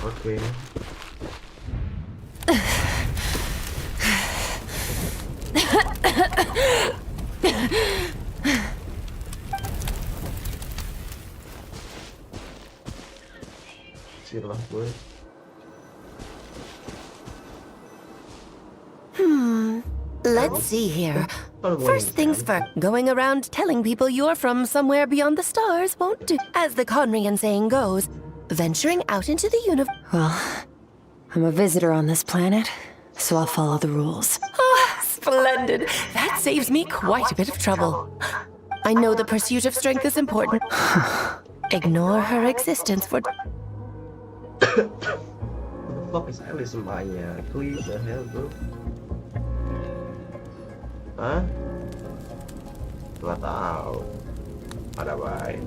Okay. Sirlah gue. Let's see here. First things first, going around telling people you're from somewhere beyond the stars won't do. As the Conrian saying goes, venturing out into the universe. Well, I'm a visitor on this planet, so I'll follow the rules. Oh, splendid. That saves me quite a bit of trouble. I know the pursuit of strength is important. Ignore her existence for... What the fuck is Alice Maya? Please, the hell, bro? Hah? Nggak tahu. Ada baik.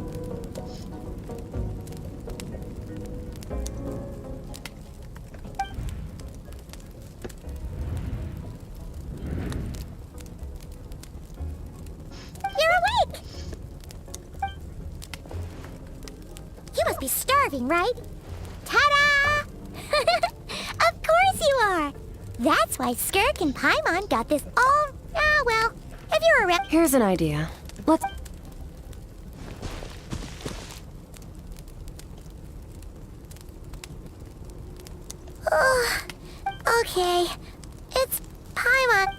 You're awake! You must be starving, right? Ta-da! Of course you are! That's why Skirk and Paimon got this all... Ah, well, if you're around... Here's an idea. Let's... Okay, it's Paimon.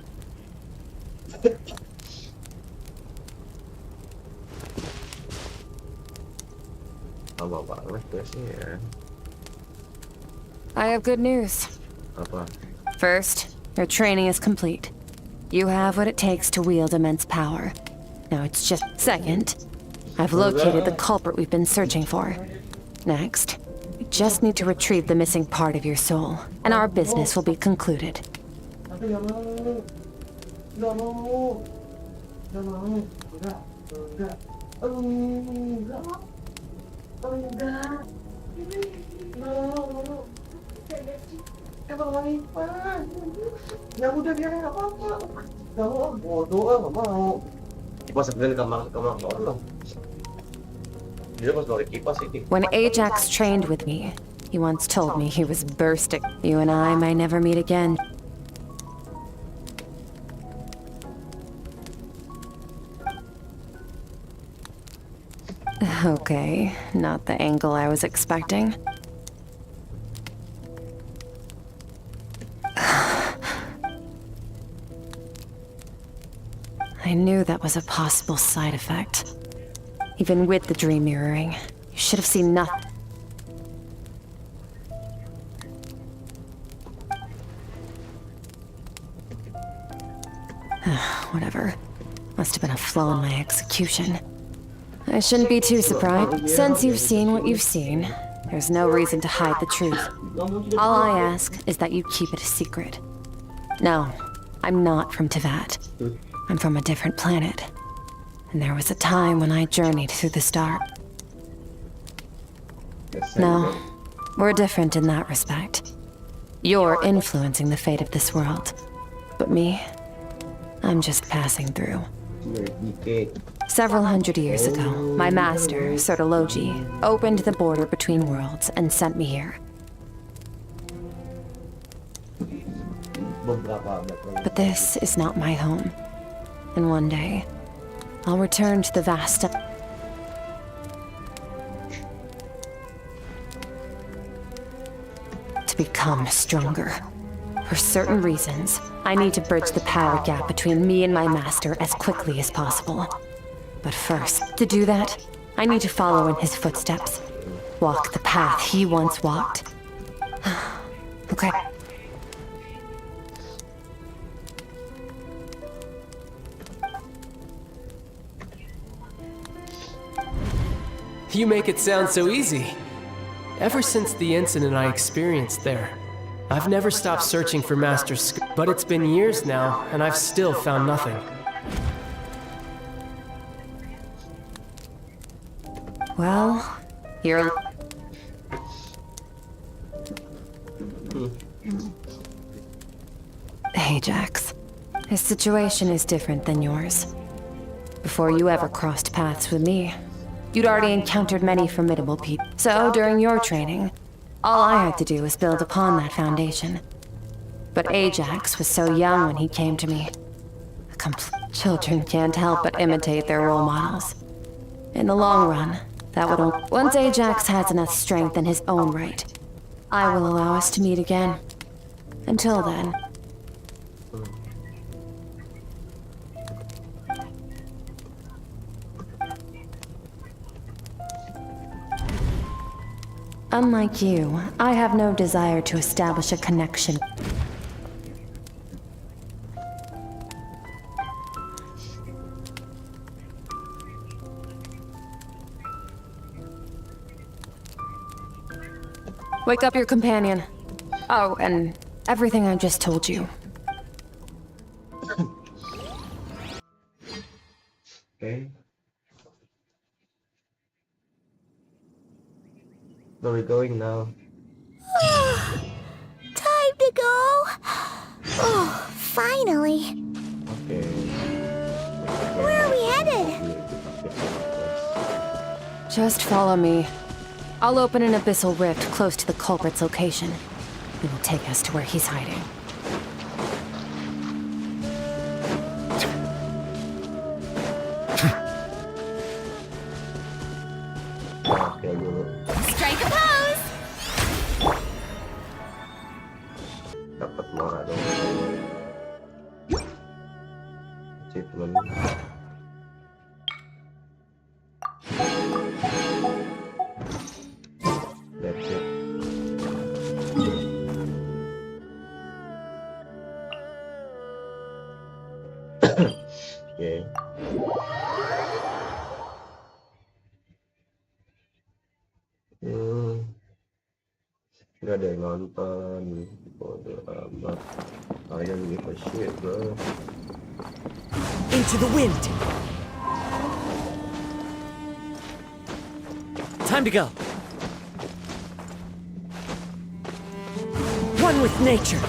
Lama banget questnya ya. I have good news. Apa? First, your training is complete. You have what it takes to wield immense power. Now it's just... Second, I've located the culprit we've been searching for. Next, we just need to retrieve the missing part of your soul, and our business will be concluded. Tapi nggak mau. Nggak mau. Nggak mau. Enggak. Enggak. Enggak. Enggak. No. Emang main pan. Ya udah biar nggak apa-apa. Nggak mau. Bodoh, nggak mau. Kipas sebenarnya kamar dong. Dia pas keluar kipas ini. When Ajax trained with me, he once told me he was bursting. You and I might never meet again. Okay, not the angle I was expecting. I knew that was a possible side effect. Even with the dream mirroring, you should have seen nothing. Whatever. Must have been a flaw in my execution. I shouldn't be too surprised. Since you've seen what you've seen, there's no reason to hide the truth. All I ask is that you keep it a secret. No, I'm not from Tevat. I'm from a different planet. And there was a time when I journeyed through the stars. No, we're different in that respect. You're influencing the fate of this world. But me, I'm just passing through. Several hundred years ago, my master, Sertologi, opened the border between worlds and sent me here. But this is not my home. And one day, I'll return to the vast... to become stronger. For certain reasons, I need to bridge the power gap between me and my master as quickly as possible. But first, to do that, I need to follow in his footsteps. Walk the path he once walked. Okay. You make it sound so easy. Ever since the incident I experienced there, I've never stopped searching for Master Skirk, but it's been years now, and I've still found nothing. Well, you're... Ajax, his situation is different than yours. Before you ever crossed paths with me, you'd already encountered many formidable people. So, during your training, all I had to do was build upon that foundation. But Ajax was so young when he came to me. Children can't help but imitate their role models. In the long run, that would once Ajax has enough strength in his own right, I will allow us to meet again. Until then... Unlike you, I have no desire to establish a connection. Wake up your companion. Oh, and everything I just told you. Okay. Where are we going now? Time to go. Oh, finally. Okay. Where are we headed? Just follow me. I'll open an abyssal rift close to the culprit's location. It will take us to where he's hiding. Strike a pose! Dapat marah dong. Achievement. Oke. Nggak ada yang nonton. Bodoh amat. Kalian give a shit, bro. Into the wind. Time to go. One with nature.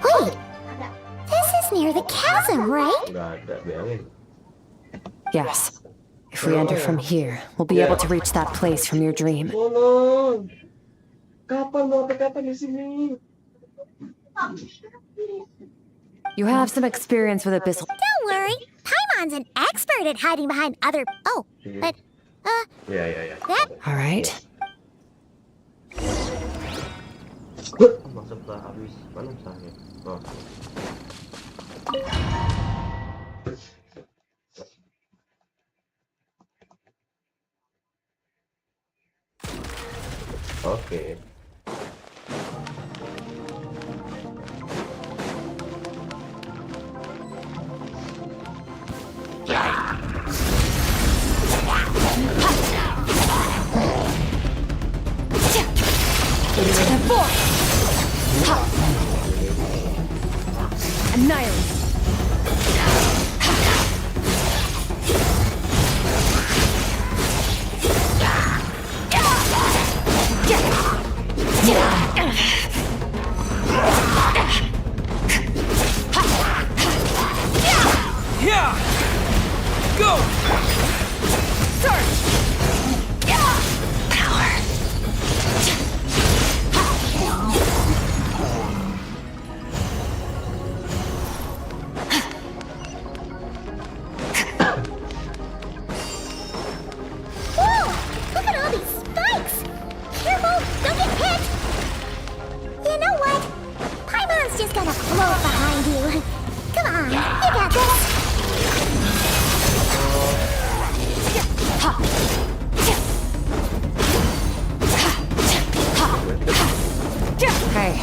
Wait, this is near the chasm, right? Nggak ada, bayangin. Yes. If we enter from here, we'll be able to reach that place from your dream. Tolong. Kapan mau kapan di sini? You have some experience with abyssal. Don't worry, Paimon's an expert at hiding behind other. Oh, but Ya. that. All right. Maksud habis mana misalnya? Oh. Oke. Annihilate. Go! Search! Power. Whoa! Look at all these spikes! Careful! Don't get hit! You know what? Paimon's just gonna float behind you. Come on, you got this! Hey,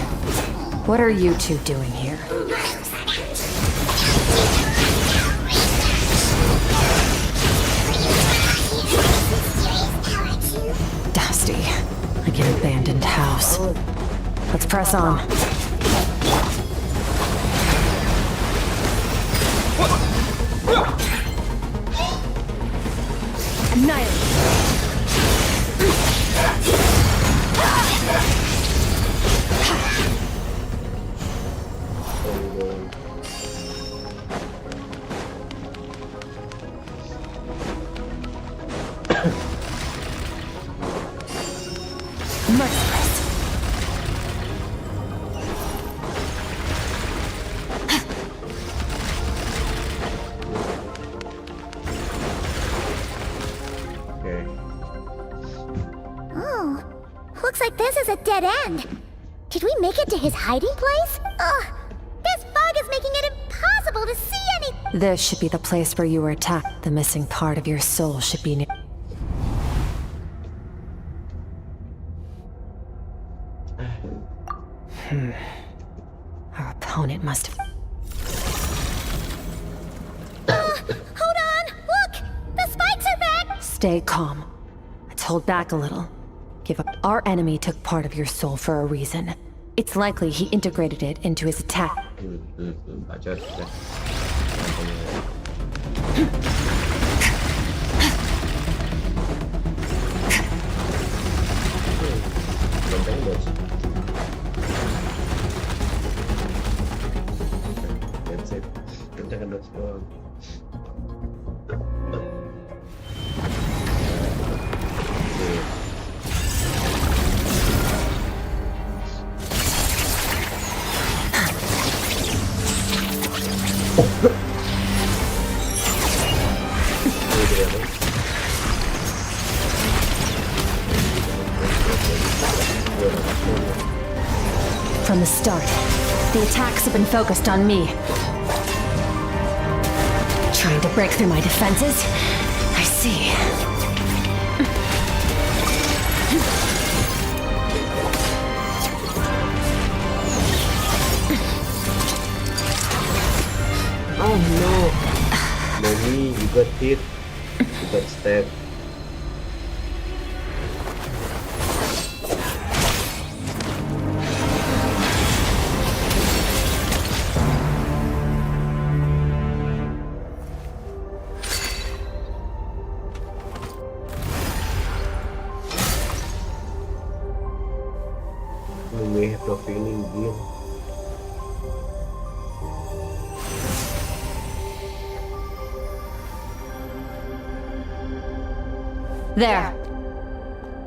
what are you two doing here? Dusty, like an abandoned house. Let's press on. Annihilate. Merciless. Oh, looks like this is a dead end. Did we make it to his hiding place? Ugh, this fog is making it impossible to see any. This should be the place where you were attacked. The missing part of your soul should be near. Our opponent must have. Hold on, look! The spikes are back! Stay calm. Let's hold back a little. Give up. Our enemy took part of your soul for a reason. It's likely he integrated it into his attack. Baca. That's it. Kencangkan dodge doang. The attacks have been focused on me. Trying to break through my defenses? I see. Oh no! Mommy, you got hit. You got stabbed. Mommy have no feeling again. There.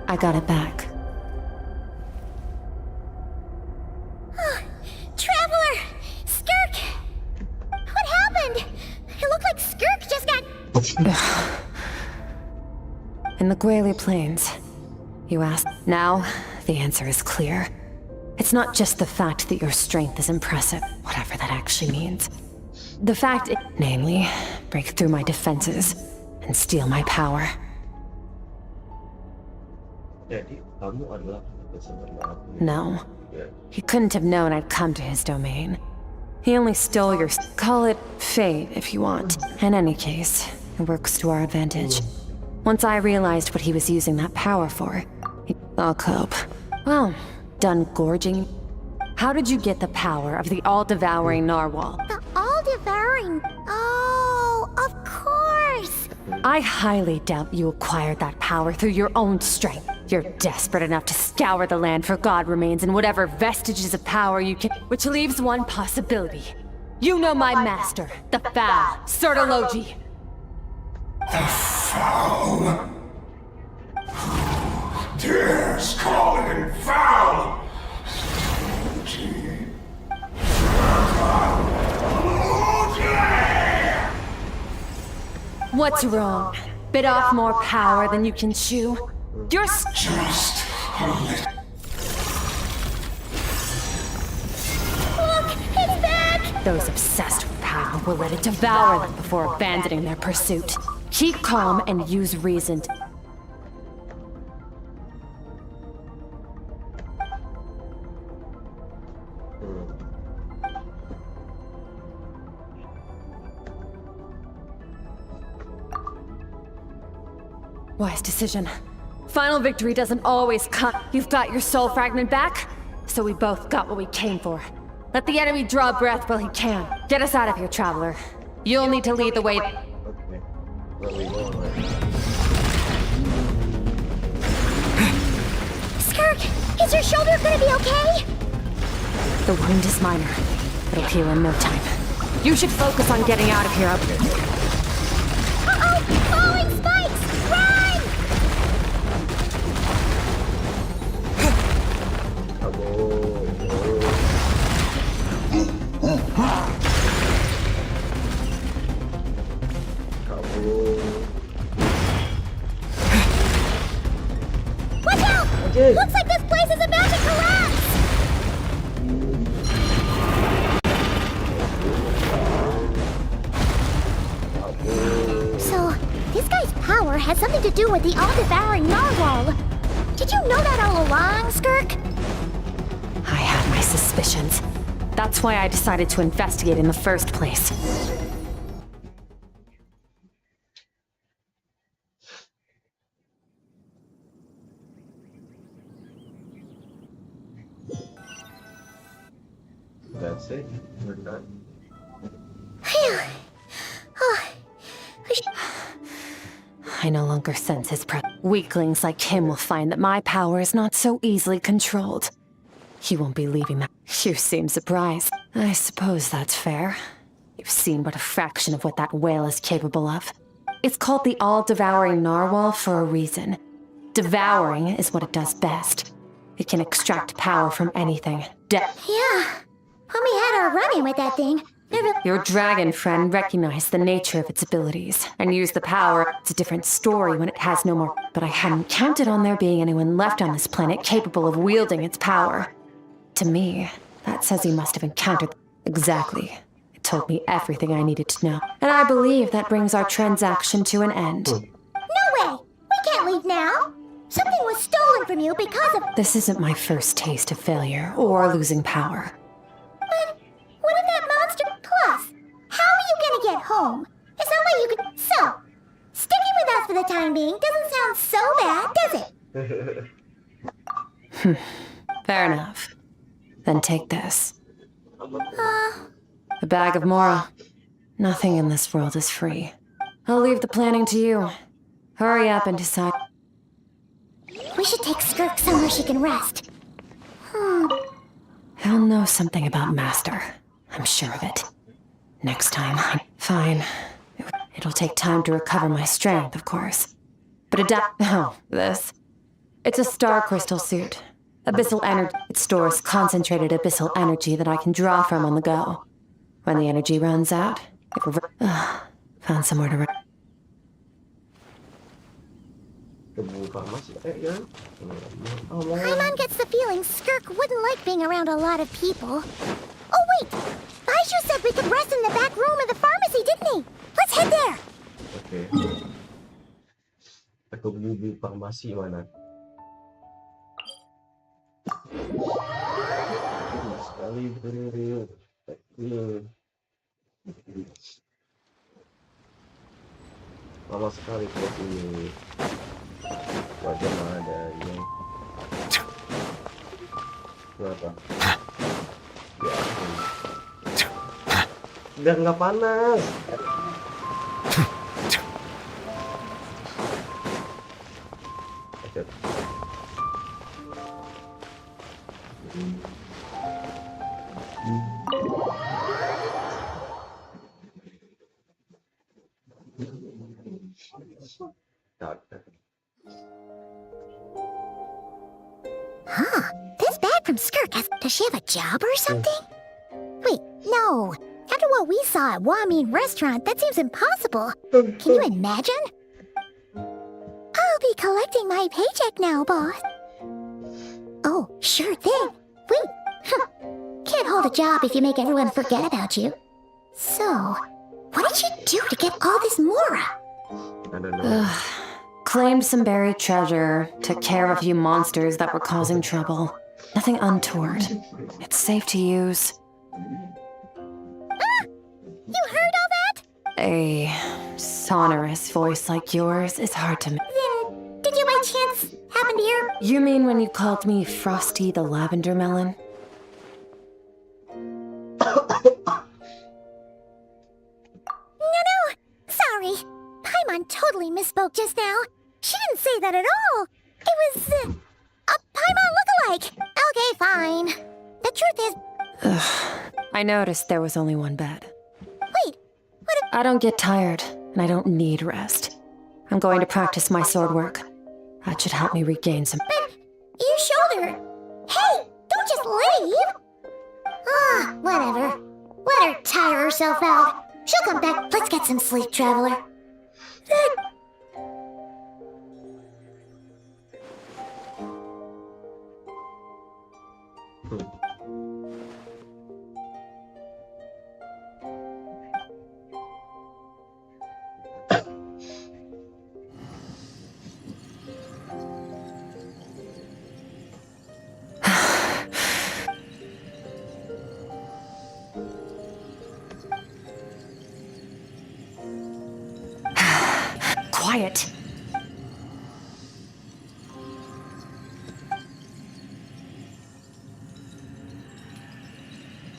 I got it back. Traveler! Skirk! What happened? It looked like Skirk just got... In the Guili Plains, you asked. Now, the answer is clear. It's not just the fact that your strength is impressive, whatever that actually means. The fact namely, break through my defenses and steal my power. Jadi, kamu adalah pesanan aku. No. Yeah. He couldn't have known I'd come to his domain. He only stole your... Call it fate, if you want. In any case, it works to our advantage. Once I realized what he was using that power for, I'll cope. Well, done gorging. How did you get the power of the all-devouring narwhal? The all-devouring... Oh, of course! I highly doubt you acquired that power through your own strength. You're desperate enough to scour the land for god remains and whatever vestiges of power you can... Which leaves one possibility. You know my master, the Foul, Sertologi. The Foul? Who dares call him Foul? What's wrong? Bit off more power than you can chew? You're just a little. Look, it's back! Those obsessed with power will let it devour them before abandoning their pursuit. Keep calm and use reason. Wise decision. Final victory doesn't always come. You've got your soul fragment back, so we both got what we came for. Let the enemy draw breath while he can. Get us out of here, traveler. You'll need to lead the way. Okay. Where we going? Skirk, is your shoulder gonna be okay? The wound is minor. It'll heal in no time. You should focus on getting out of here. Uh-oh! Falling spikes! Run! Watch out! Okay. Looks like this place is about to collapse! So, this guy's power has something to do with the all-devouring narwhal. Did you know that all along, Skirk? I had my suspicions. That's why I decided to investigate in the first place. That's it. We're done. Phew. Oh, I no longer sense his presence. Weaklings like him will find that my power is not so easily controlled. He won't be leaving that. You seem surprised. I suppose that's fair. You've seen but a fraction of what that whale is capable of. It's called the all-devouring narwhal for a reason. Devouring is what it does best. It can extract power from anything. Yeah. When we had our run-in with that thing, Your dragon friend recognized the nature of its abilities and used the power. It's a different story when it has no more. But I hadn't counted on there being anyone left on this planet capable of wielding its power. To me, That says he must have encountered... Exactly. It told me everything I needed to know. And I believe that brings our transaction to an end. No way! We can't leave now! Something was stolen from you because of... This isn't my first taste of failure or losing power. But what if that monster... Plus, how are you gonna get home? It's not like you could... So, sticking with us for the time being doesn't sound so bad, does it? Fair enough. Then take this. A bag of Mora. Nothing in this world is free. I'll leave the planning to you. Hurry up and decide. We should take Skirk somewhere she can rest. He'll know something about Master. I'm sure of it. Next time. Fine. It'll take time to recover my strength, of course. But this. It's a star crystal suit. Abyssal energy. It stores concentrated abyssal energy that I can draw from on the go. When the energy runs out, it found somewhere to rest. Paimon gets the feeling Skirk wouldn't like being around a lot of people. Oh wait! Baizhu said we could rest in the back room of the pharmacy, didn't he? Let's head there! Okay. Aku beli farmasi mana? Sekali beri. Lama sekali buat ini. Wajah ada ini. Berapa? Ya. Biar nggak panas. This bag from Skirk does she have a job or something? Wait, no. After what we saw at Wamin Restaurant, that seems impossible. Can you imagine? I'll be collecting my paycheck now, boss. Oh, sure thing. Wait, can't hold a job if you make everyone forget about you. So, what did she do to get all this Mora? I don't know. Claimed some buried treasure, took care of a few monsters that were causing trouble. Nothing untoward. It's safe to use. You heard all that? A sonorous voice like yours is hard to... Then, did you by chance happen to hear? You mean when you called me Frosty the Lavender Melon? No, sorry. Paimon totally misspoke just now. She didn't say that at all. It was, a Paimon lookalike. Okay, fine. The truth is... I noticed there was only one bed. Wait, what if... I don't get tired, and I don't need rest. I'm going to practice my sword work. That should help me regain some... But you showed her. Hey, don't just leave. Whatever. Let her tire herself out. She'll come back. Let's get some sleep, traveler. Quiet.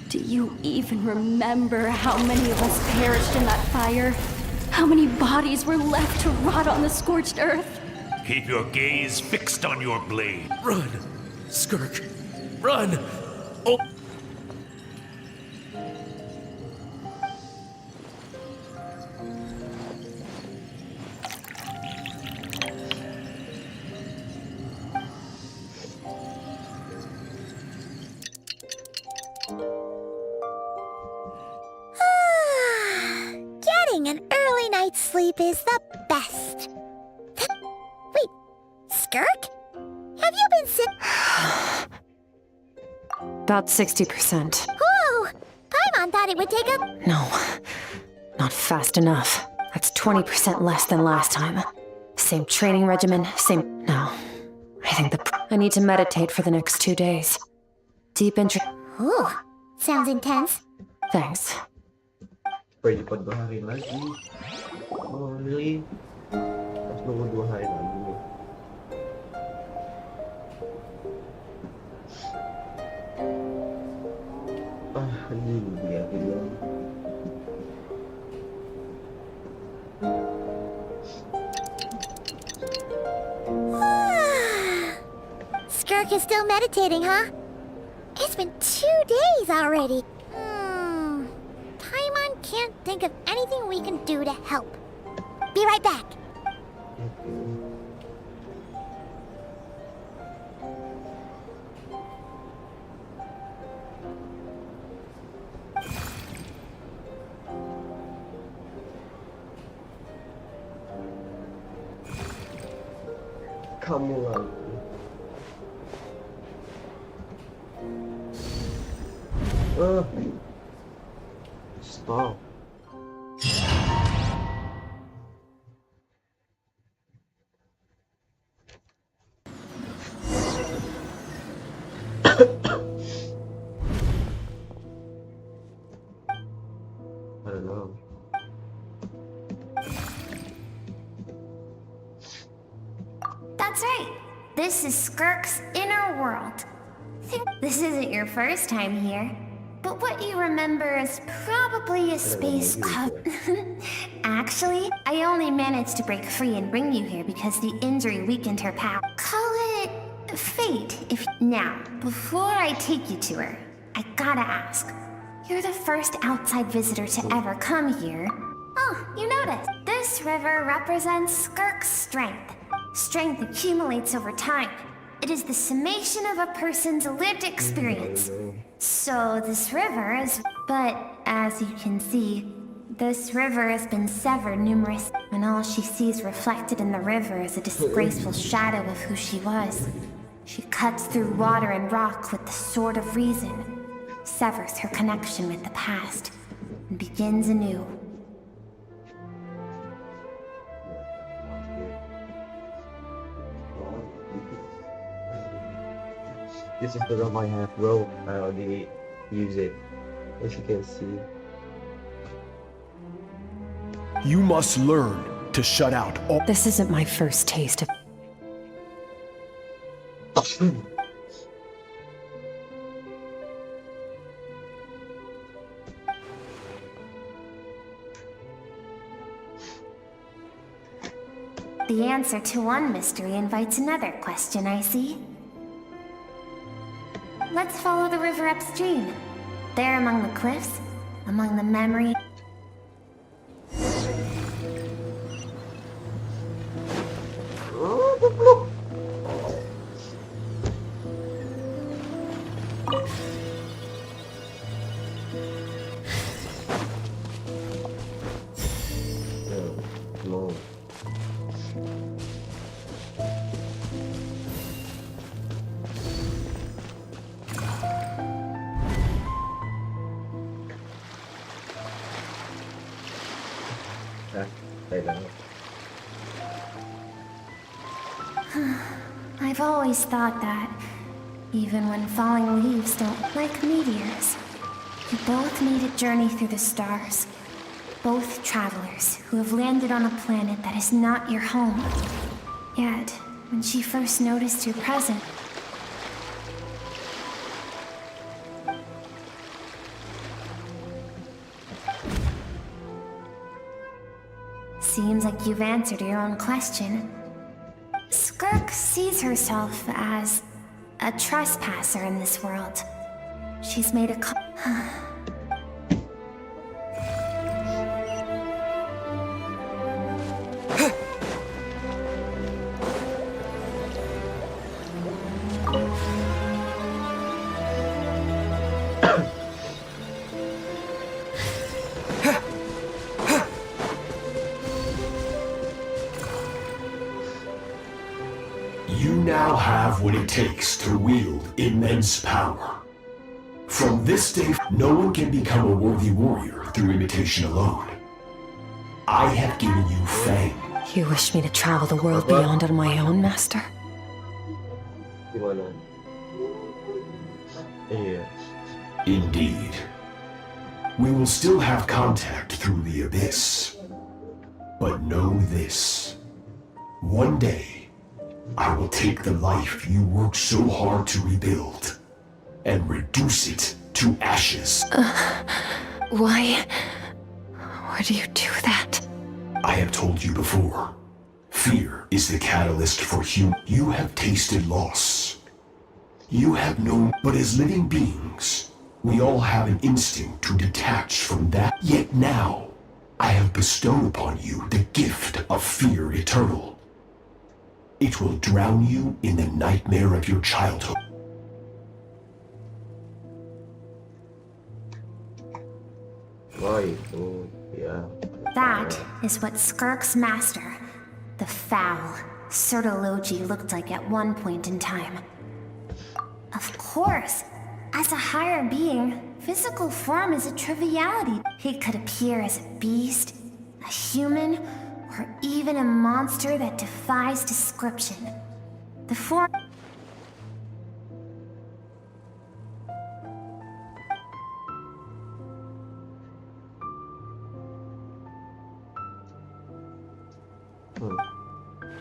Do you even remember how many of us perished in that fire? How many bodies were left to rot on the scorched earth? Keep your gaze fixed on your blade. Run! Skirk! Run! Oh! Getting an early night's sleep is the best. Wait, Skirk? Have you been sick? About 60%. Whew! Paimon thought it would take a... No, not fast enough. That's 20% less than last time. Same training regimen, same... No. I think I need to meditate for the next 2 days. Deep Ooh, sounds intense. Thanks. Pwede pa 2 hari lagi. Oh, really? Mas nunggu 2 hari lagi. Hindi dia bilang. Skirk is still meditating, huh? It's been 2 days already. Paimon can't think of anything we can do to help. Be right back. Kamu lagi. Stop. I don't know. That's right. This is Skirk's inner world. This isn't your first time here, but what you remember is probably a space called... Actually, I only managed to break free and bring you here because the injury weakened her power. Call it fate, if... Now, before I take you to her, I gotta ask. You're the first outside visitor to ever come here. Oh, you noticed. This river represents Skirk's strength. Strength accumulates over time. It is the summation of a person's lived experience. So this river is... But, as you can see, this river has been severed numerous... And all she sees reflected in the river is a disgraceful shadow of who she was. She cuts through water and rock with the sword of reason, severs her connection with the past, and begins anew. This is the rope I have rope. I already use it, as you can see. You must learn to shut out all... This isn't my first taste of... The answer to one mystery invites another question, I see. Let's follow the river upstream. There among the cliffs, among the memory... No. I've always thought that, even when falling leaves don't like meteors, you both made a journey through the stars. Both travelers who have landed on a planet that is not your home. Yet, when she first noticed your presence, seems like you've answered your own question. Skirk sees herself as a trespasser in this world. She's made a You now have what it takes to wield immense power. From this day, no one can become a worthy warrior through imitation alone. I have given you fame. You wish me to travel the world beyond on my own, Master? Gimana? Iya. Indeed. We will still have contact through the abyss. But know this. One day, I will take the life you worked so hard to rebuild and reduce it to ashes. Why do you do that? I have told you before. Fear is the catalyst for human. You have tasted loss. You have known, but as living beings, we all have an instinct to detach from that. Yet now, I have bestowed upon you the gift of fear eternal. It will drown you in the nightmare of your childhood. That is what Skirk's master, the foul Sertologi, looked like at one point in time. Of course, as a higher being, physical form is a triviality. He could appear as a beast, a human, or even a monster that defies description. The form...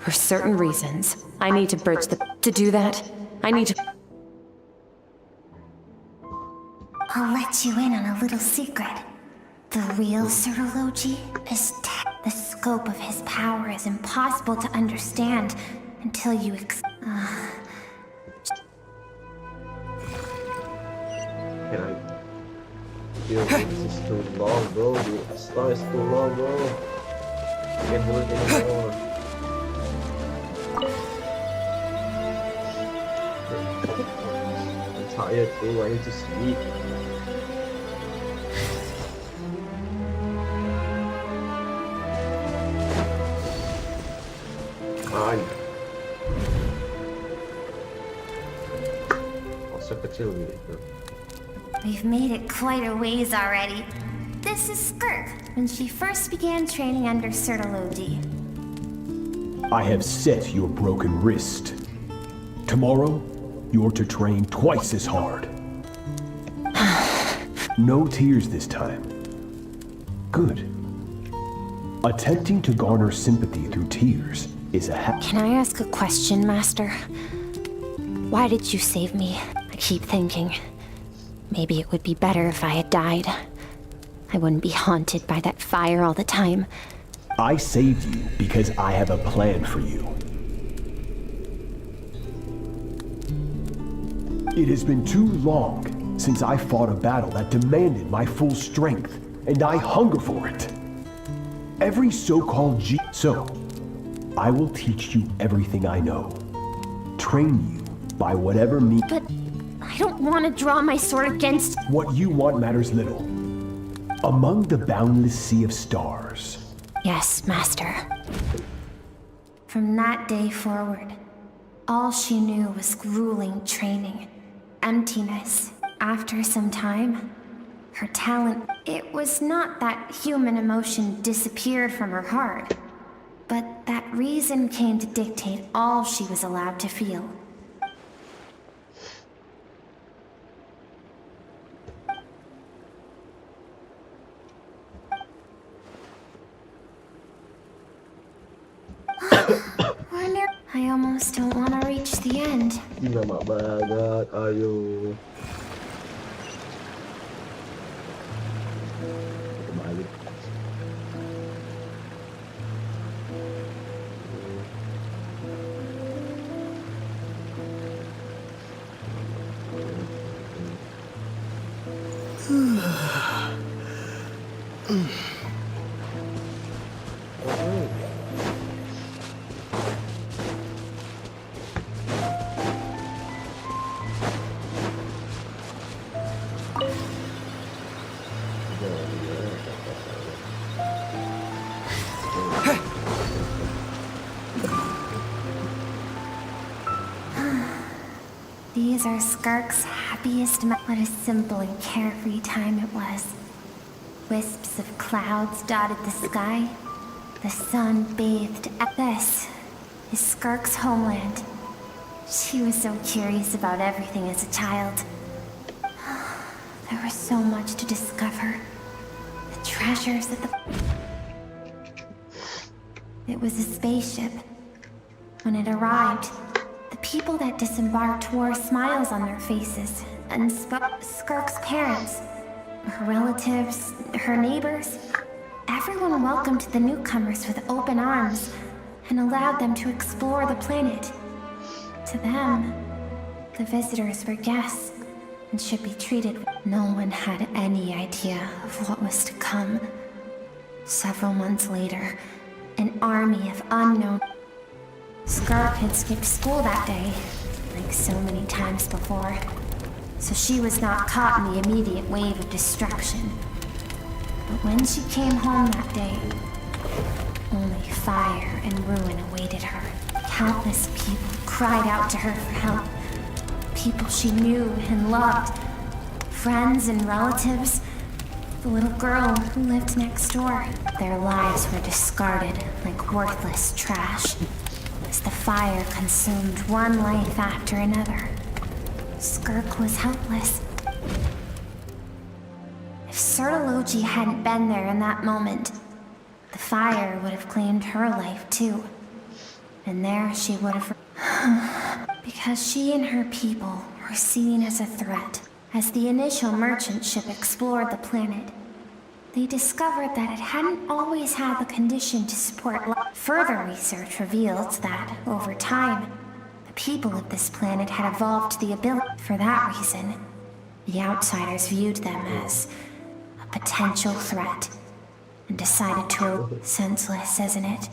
For certain reasons, I need to bridge the... To do that, I need to... I'll let you in on a little secret. The real Sertologi is the scope of his power is impossible to understand until you Yo, this is too long, bro. The star is too long, bro. I can't hold it anymore. I'm tired, bro. I need to sleep. Also kecil gitu. We've made it quite a ways already. This is Skirk, when she first began training under Sertologi. I have set your broken wrist. Tomorrow, you're to train twice as hard. No tears this time. Good. Attempting to garner sympathy through tears is a Can I ask a question, Master? Why did you save me? I keep thinking, maybe it would be better if I had died. I wouldn't be haunted by that fire all the time. I saved you because I have a plan for you. It has been too long since I fought a battle that demanded my full strength, and I hunger for it. Every so-called So, I will teach you everything I know. Train you by whatever means. But I don't want to draw my sword against... What you want matters little. Among the boundless sea of stars. Yes, Master. From that day forward, all she knew was grueling training, emptiness. After some time, her talent... It was not that human emotion disappeared from her heart, but that reason came to dictate all she was allowed to feel. I almost don't want to reach the end. Lama banget, ayo. Kembali. These are Skirk's happy happiest, what a simple and carefree time it was. Wisps of clouds dotted the sky. The sun bathed. This is Skirk's homeland. She was so curious about everything as a child. There was so much to discover. The treasures at the... It was a spaceship. When it arrived, the people that disembarked wore smiles on their faces, and Skirk's parents, her relatives, her neighbors, everyone welcomed the newcomers with open arms and allowed them to explore the planet. To them, the visitors were guests and should be treated. No one had any idea of what was to come. Several months later, an army of unknown... Skirk had skipped school that day, like so many times before, so she was not caught in the immediate wave of destruction. But when she came home that day, only fire and ruin awaited her. Countless people cried out to her for help. People she knew and loved. Friends and relatives. The little girl who lived next door. Their lives were discarded like worthless trash as the fire consumed one life after another. Skirk was helpless. If Sertology hadn't been there in that moment, the fire would have claimed her life too. And there she would have... Because she and her people were seen as a threat. As the initial merchant ship explored the planet, they discovered that it hadn't always had the condition to support life. Further research revealed that, over time, the people of this planet had evolved the ability. For that reason, the outsiders viewed them as a potential threat and decided to... Senseless, isn't it?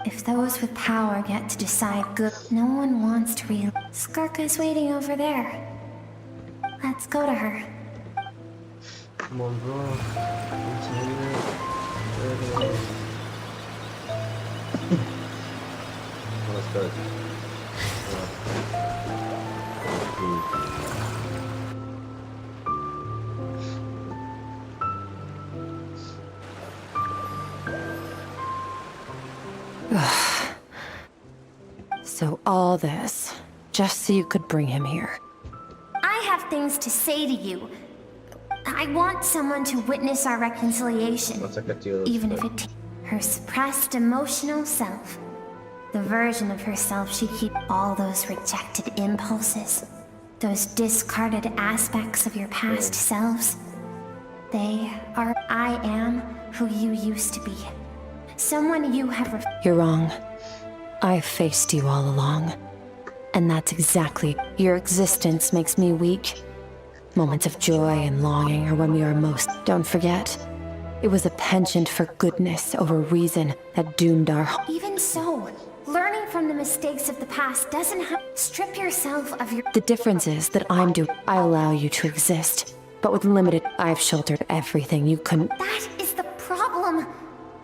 If those with power get to decide good, no one wants to real... Skirk is waiting over there. Let's go to her. Come on, bro. Let's go. So all this, just so you could bring him here. I have things to say to you. I want someone to witness our reconciliation, even if it takes her suppressed emotional self. The version of herself she keeps, all those rejected impulses, those discarded aspects of your past selves. They are... I am who you used to be. Someone you have... You're wrong. I've faced you all along. And that's exactly... Your existence makes me weak. Moments of joy and longing are when we are most... Don't forget, it was a penchant for goodness over reason that doomed our... Even so, learning from the mistakes of the past doesn't have... Strip yourself of your... The difference is that I'm doing... I allow you to exist, but with limited... I've sheltered everything you couldn't... That is the problem.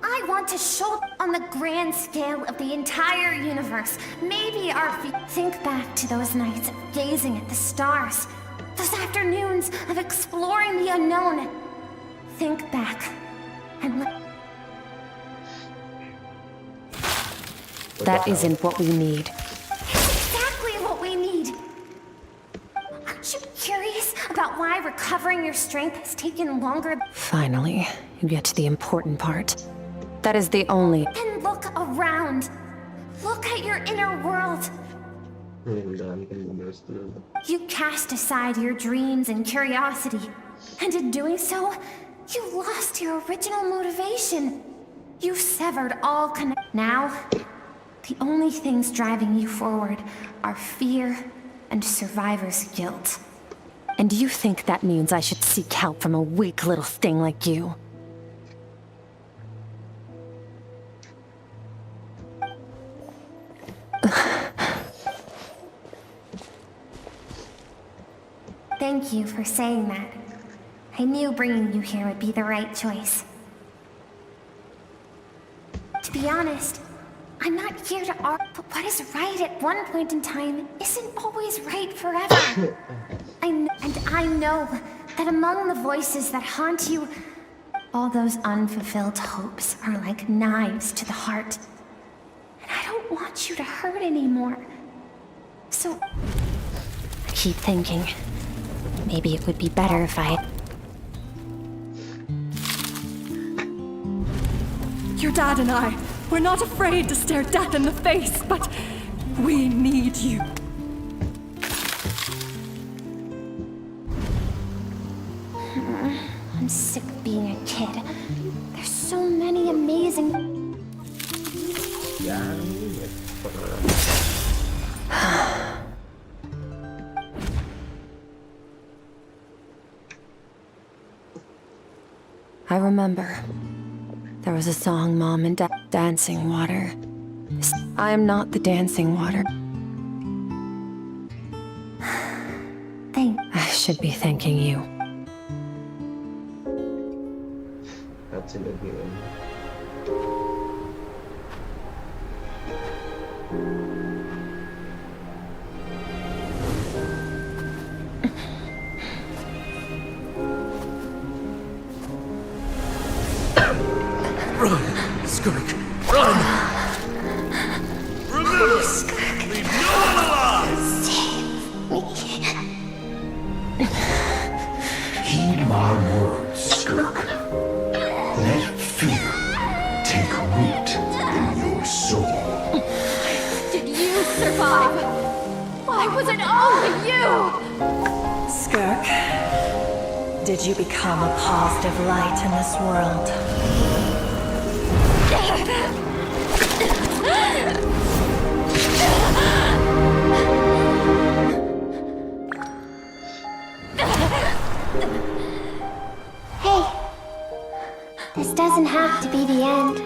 I want to show on the grand scale of the entire universe. Maybe our think back to those nights of gazing at the stars. Those afternoons of exploring the unknown. Think back and That isn't what we need. It's exactly what we need. Aren't you curious about why recovering your strength has taken longer? Finally, you get to the important part. That is the only... Then look around. Look at your inner world. You cast aside your dreams and curiosity, and in doing so, you lost your original motivation. You severed all Now, the only things driving you forward are fear and survivor's guilt. And you think that means I should seek help from a weak little thing like you? Thank you for saying that. I knew bringing you here would be the right choice. To be honest, I'm not here to argue, but what is right at one point in time isn't always right forever. I know that among the voices that haunt you, all those unfulfilled hopes are like knives to the heart. And I don't want you to hurt anymore. So I keep thinking, maybe it would be better if I... Your dad and I, we're not afraid to stare death in the face, but we need you. I'm sick of being a kid. There's so many amazing... I remember. There was a song Mom and Dad... Dancing water. I am not the dancing water. I should be thanking you. That's in the game. Run, Skirk, run! Remember, leave no one alive! Heed my words, Skirk. Let fear take root in your soul. Did you survive? Why was it only you? Skirk, did you become a positive light in this world? Hey, this doesn't have to be the end.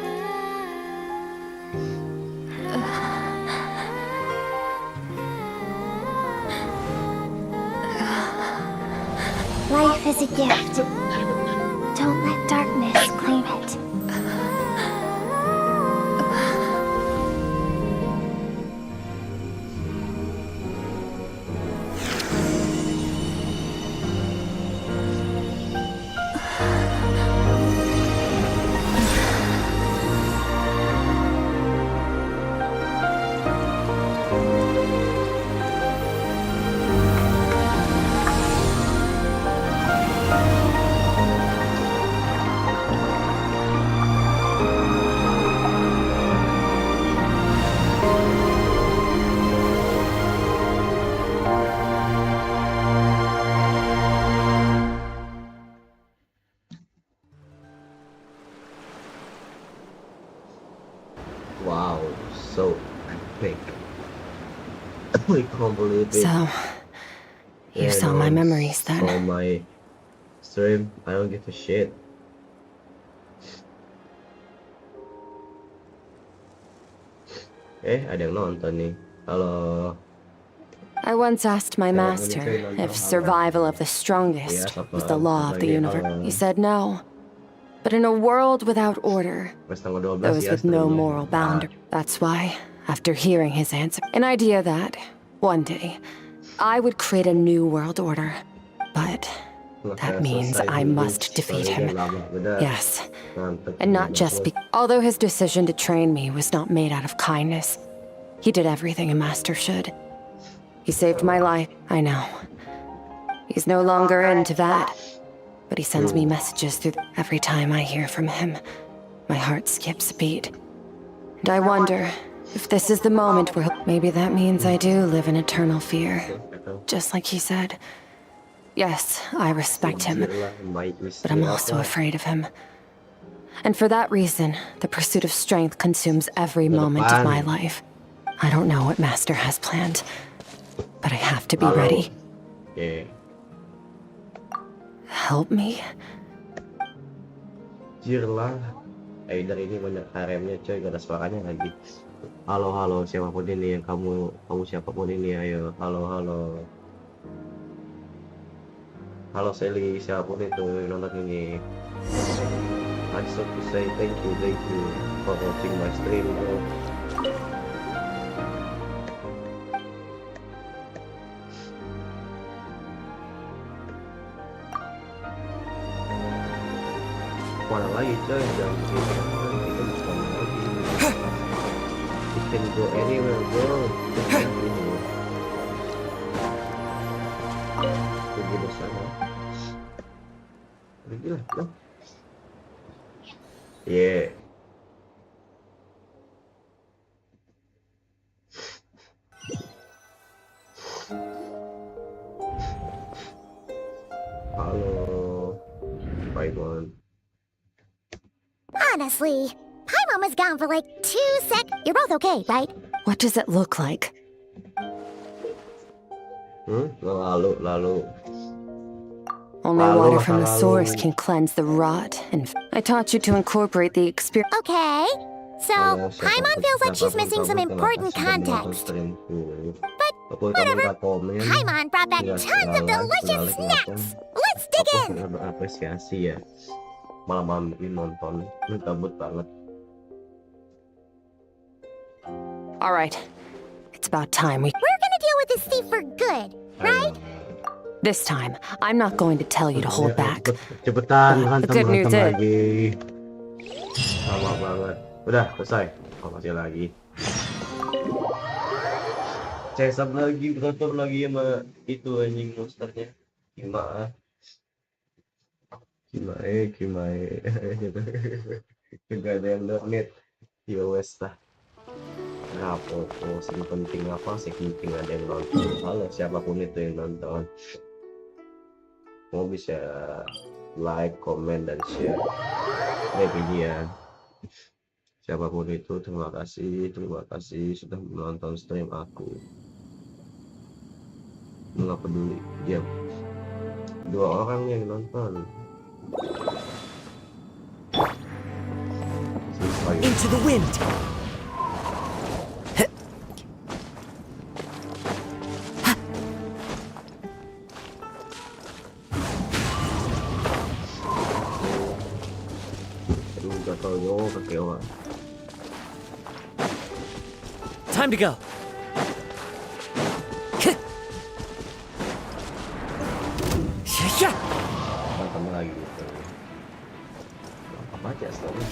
Life is a gift. Don't let darkness claim it. Wow, so epic. I can't believe it. So, you saw my memories then. On my stream, I don't give a shit. Ada yang nonton nih. Halo. I once asked my master if survival of the strongest was the law of the universe. He said no. But in a world without order, those with no moral boundary. That's why, after hearing his answer, an idea that, one day, I would create a new world order. But that means I must defeat him. Yes. And not just although his decision to train me was not made out of kindness, he did everything a master should. He saved my life, I know. He's no longer into that. But he sends me messages through every time I hear from him. My heart skips a beat. And I wonder if this is the moment where maybe that means I do live in eternal fear. Just like he said. Yes, I respect him, but I'm also afraid of him. And for that reason, the pursuit of strength consumes every moment of my life. I don't know what Master has planned, but I have to be ready. Help me? Jir lah. Aider ini banyak haremnya coy, gak ada suaranya lagi. Halo halo siapapun ini yang kamu siapapun ini ayo. Halo halo. Halo Sally, siapapun itu yang nonton ini. I just want to say thank you for watching my stream bro. You can go anywhere, bro. Pergi ke sana. Pergilah, no. Yeah. Halo, Paimon. Honestly, Paimon was gone for like 2 sec. You're both okay, right? What does it look like? Lalu. Only water from the source can cleanse the rot. And I taught you to incorporate the experience. Okay. So, Paimon feels like she's missing some important context. But whatever. Paimon brought back tons of delicious snacks. Let's dig in. Apresiasi ya. Malam-malam ini nonton. Ini gabut banget. All right. It's about time We're gonna deal with this thief for good, right? This time, I'm not going to tell you to hold back. Cepetan, The good news is... lagi. Lama banget. Udah, selesai. Oh, masih lagi. Cesap lagi, berantem lagi sama itu anjing monsternya. Kimae. Juga ada yang donate. Ya wes lah. Apa sing penting apa sih penting ada yang nonton. Halo siapapun itu yang nonton. Mau bisa like, comment, dan share bagian. Siapapun itu terima kasih sudah menonton stream aku. Nggak peduli dia 2 orang yang nonton. Into the wind. Time to go. Kamu lagi gitu. Apa aja setelah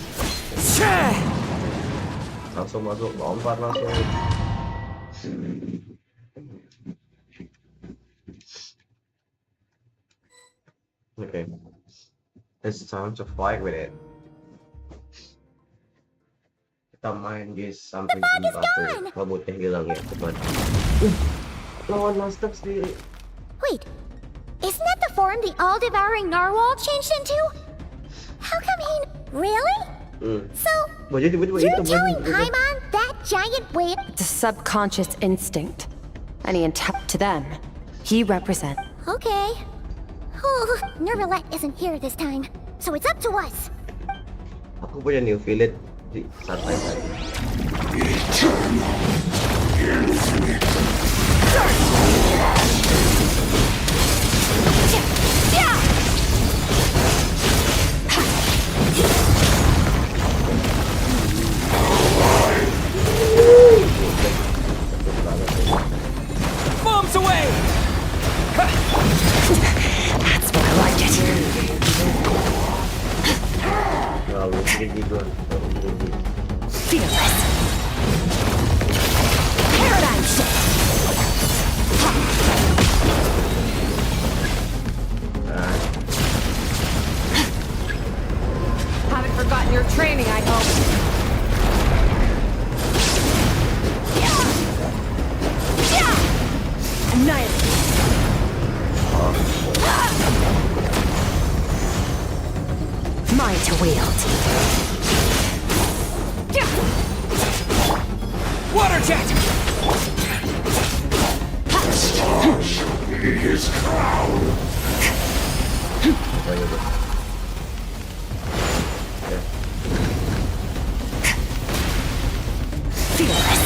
langsung masuk lompat langsung. Okay, it's time to fight with it. Kita main di samping batu. Rambutnya hilang ya, teman. Lawan monster sendiri. Wait, isn't that the form the all-devouring narwhal changed into? How come he... Really? So, you're telling Paimon that giant wave... It's a subconscious instinct. Any intact to them, he represents... Okay. Oh, Nervalette isn't here this time, so it's up to us. Aku punya new village di santai tadi. Bombs away! That's more like it. Fearless. Paradigm shift. Haven't forgotten your training, I hope. Annihilate. Mine to wield. Water jet! Stars shall be his crown. Fearless.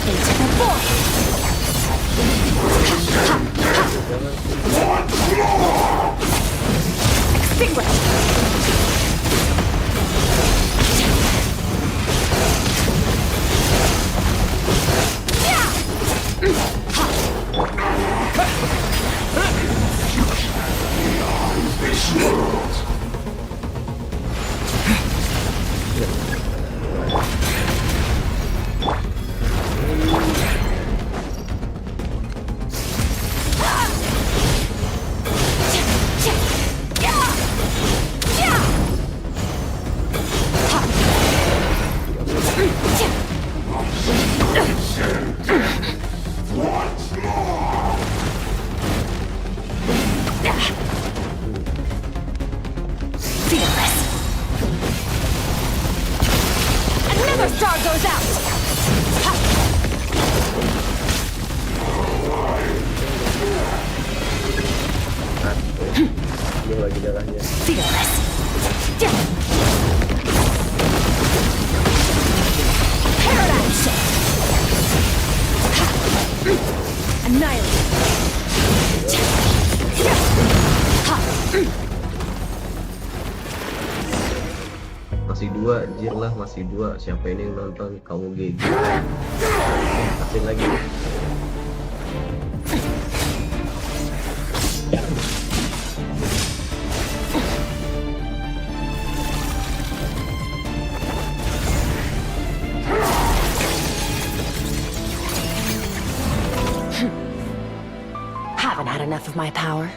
Into the void. Once more! lagi darahnya. Fearless. Paradigm shift. Annihilate. Masih dua, anjir lah, masih dua. Siapa ini yang nonton? Kamu GG. Kasih lagi. Haven't had enough of my power.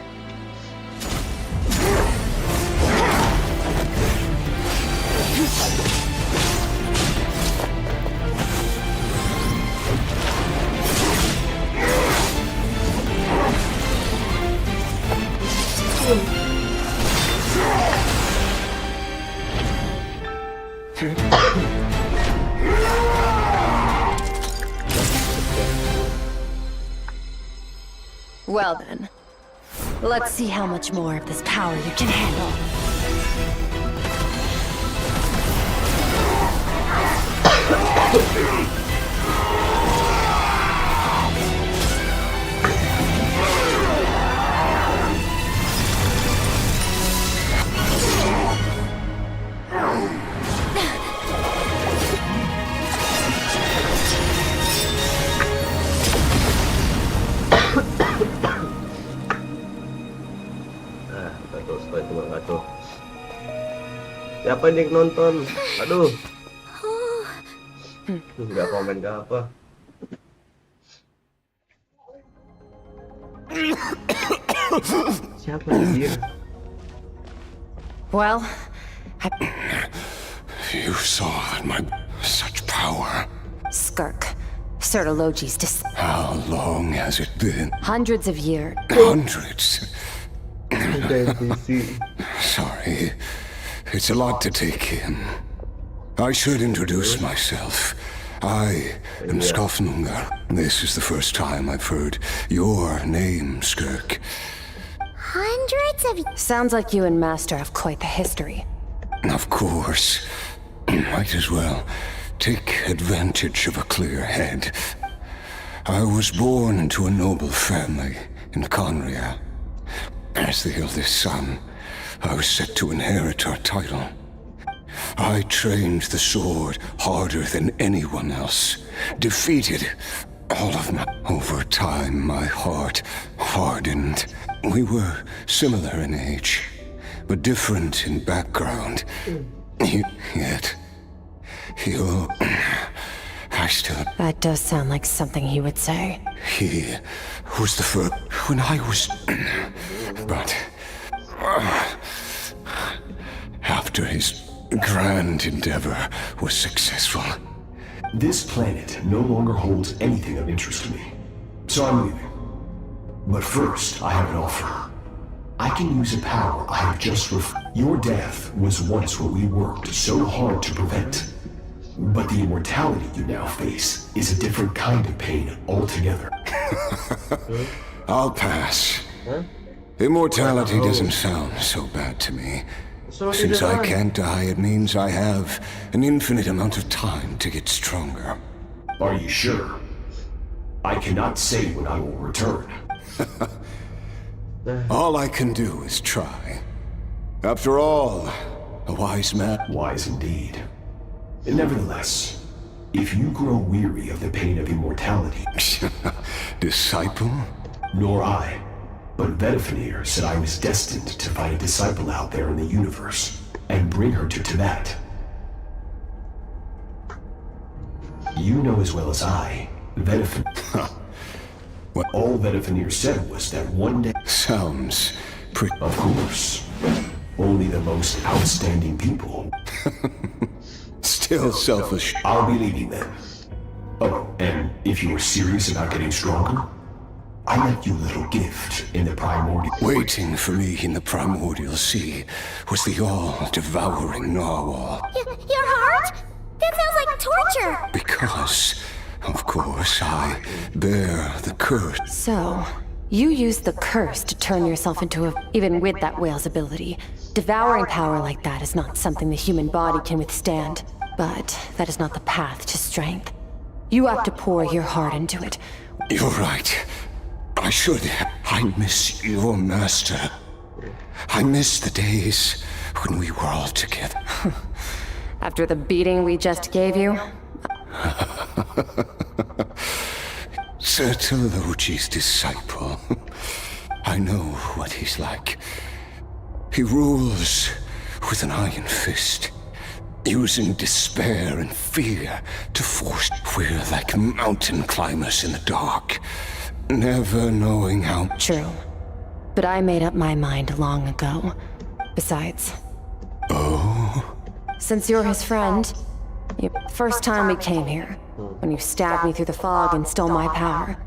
Well then, let's see how much more of this power you can handle. Siapa nih yang nonton? Aduh. Nggak komen ke apa. Siapa dia? Well, You saw that my such power. Skirk, Sertologi's How long has it been? hundreds of years. Hundreds. Sorry. It's a lot to take in. I should introduce myself. I am Skofnungar. This is the first time I've heard your name, Skirk. Hundreds of... Sounds like you and Master have quite the history. Of course. Might as well take advantage of a clear head. I was born into a noble family in Conria. As the eldest son, I was set to inherit our title. I trained the sword harder than anyone else, defeated all of my... Over time, my heart hardened. We were similar in age, but different in background. Yet, you... I still... That does sound like something he would say. He was the first... When I was... But... After his grand endeavor was successful... This planet no longer holds anything of interest to me, so I'm leaving. But first, I have an offer. I can use a power I have just Your death was once what we worked so hard to prevent. But the immortality you now face is a different kind of pain altogether. I'll pass. Immortality doesn't sound so bad to me. Since I can't die, it means I have an infinite amount of time to get stronger. Are you sure? I cannot say when I will return. All I can do is try. After all, a wise man... Wise indeed. Nevertheless, if you grow weary of the pain of immortality... Disciple? Nor I. But Vedifenir said I was destined to find a disciple out there in the universe, and bring her to Tibet. You know as well as I, Vedifenir... What all Vedifenir said was that one day... Sounds pretty... Of course. Only the most outstanding people. Still selfish. I'll be leaving then. Oh, and if you were serious about getting stronger, I left you a little gift in the primordial... Waiting for me in the primordial sea was the all-devouring narwhal. Your heart? That sounds like torture! Because, of course, I bear the curse. So, You used the curse to turn yourself into a... Even with that whale's ability, devouring power like that is not something the human body can withstand. But that is not the path to strength. You have to pour your heart into it. You're right. I should. I miss your master. I miss the days when we were all together. After the beating we just gave you? Sir Telogi's disciple. I know what he's like. He rules with an iron fist, using despair and fear to force. We're like mountain climbers in the dark, never knowing how. True. But I made up my mind long ago. Besides... Oh? Since you're his friend, first time we came here, when you stabbed me through the fog and stole my power,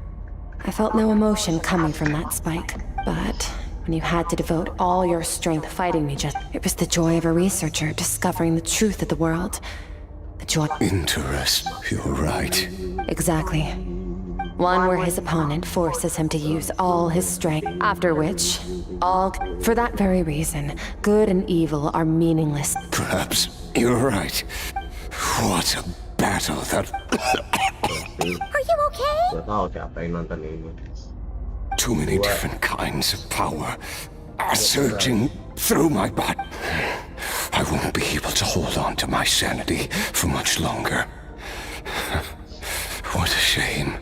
I felt no emotion coming from that spike. But when you had to devote all your strength fighting me it was the joy of a researcher discovering the truth of the world. The joy... Interest. You're right. Exactly. One where his opponent forces him to use all his strength, after which, for that very reason, good and evil are meaningless. Perhaps you're right. What a battle that... Are you okay? Too many different kinds of power are surging through my body. I won't be able to hold on to my sanity for much longer. What a shame.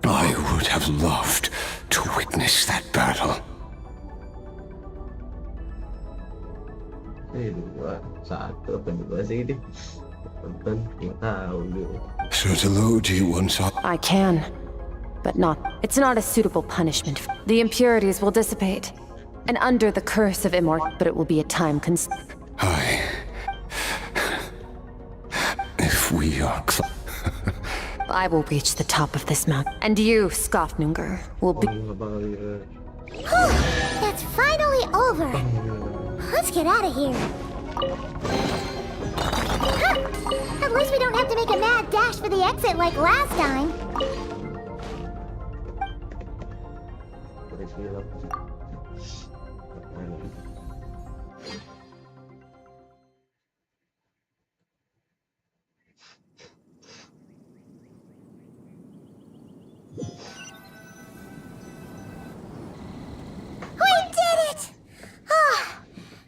I would have loved to witness that battle. Sir Telogi once... I can, but it's not a suitable punishment. The impurities will dissipate, and under the curse of but it will be a time If we are I will reach the top of this mountain, and you, Skafnungur, will be... That's finally over! Let's get out of here! Huh. At least we don't have to make a mad dash for the exit like last time!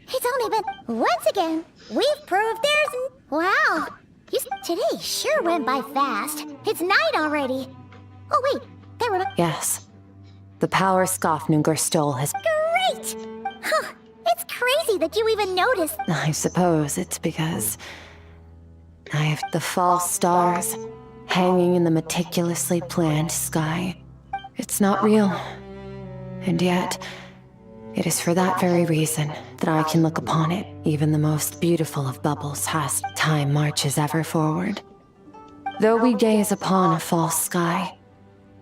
It's only been... Once again, we've proved there's... Wow! Today sure went by fast. It's night already. Oh wait, there were... Yes. The power Skafnungur stole has... Great! Huh, it's crazy that you even noticed. I suppose it's because... I have the false stars hanging in the meticulously planned sky. It's not real. And yet... It is for that very reason that I can look upon it. Even the most beautiful of bubbles has time marches ever forward. Though we gaze upon a false sky,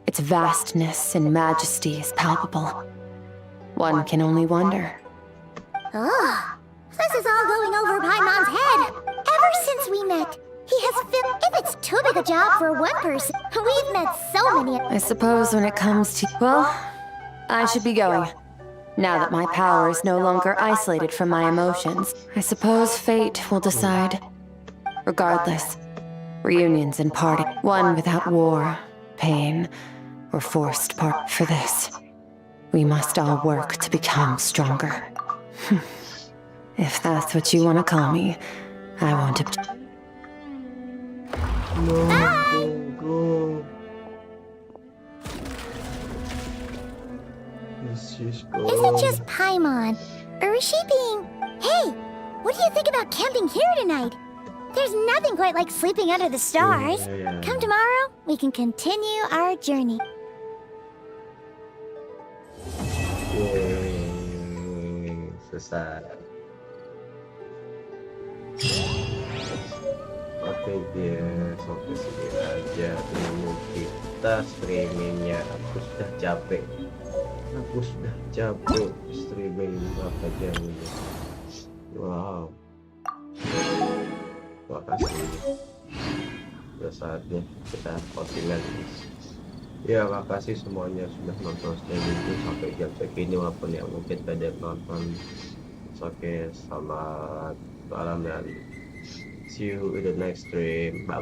its vastness and majesty is palpable. One can only wonder. Oh, this is all going over Paimon's head. Ever since we met, he has if it's too big a job for one person, we've met so many. I suppose when it comes to... Well, I should be going. Now that my power is no longer isolated from my emotions, I suppose fate will decide. Regardless, reunions and parting, one without war, pain, or forced part. For this, we must all work to become stronger. If that's what you want to call me, I want to... Is it just Paimon? Or is she being... Hey, what do you think about camping here tonight? There's nothing quite like sleeping under the stars. Come tomorrow, we can continue our journey. Selesai. Oke, dia sampai sini aja dulu kita streamingnya. Aku sudah capek streaming berapa jam ini. Wow, makasih. Sudah saatnya kita outting lagi. Ya, makasih semuanya sudah nonton Seminggu sampai jam segini, walaupun yang mungkin tidak nonton. Oke, selamat malam dan see you in the next stream. Bye bye.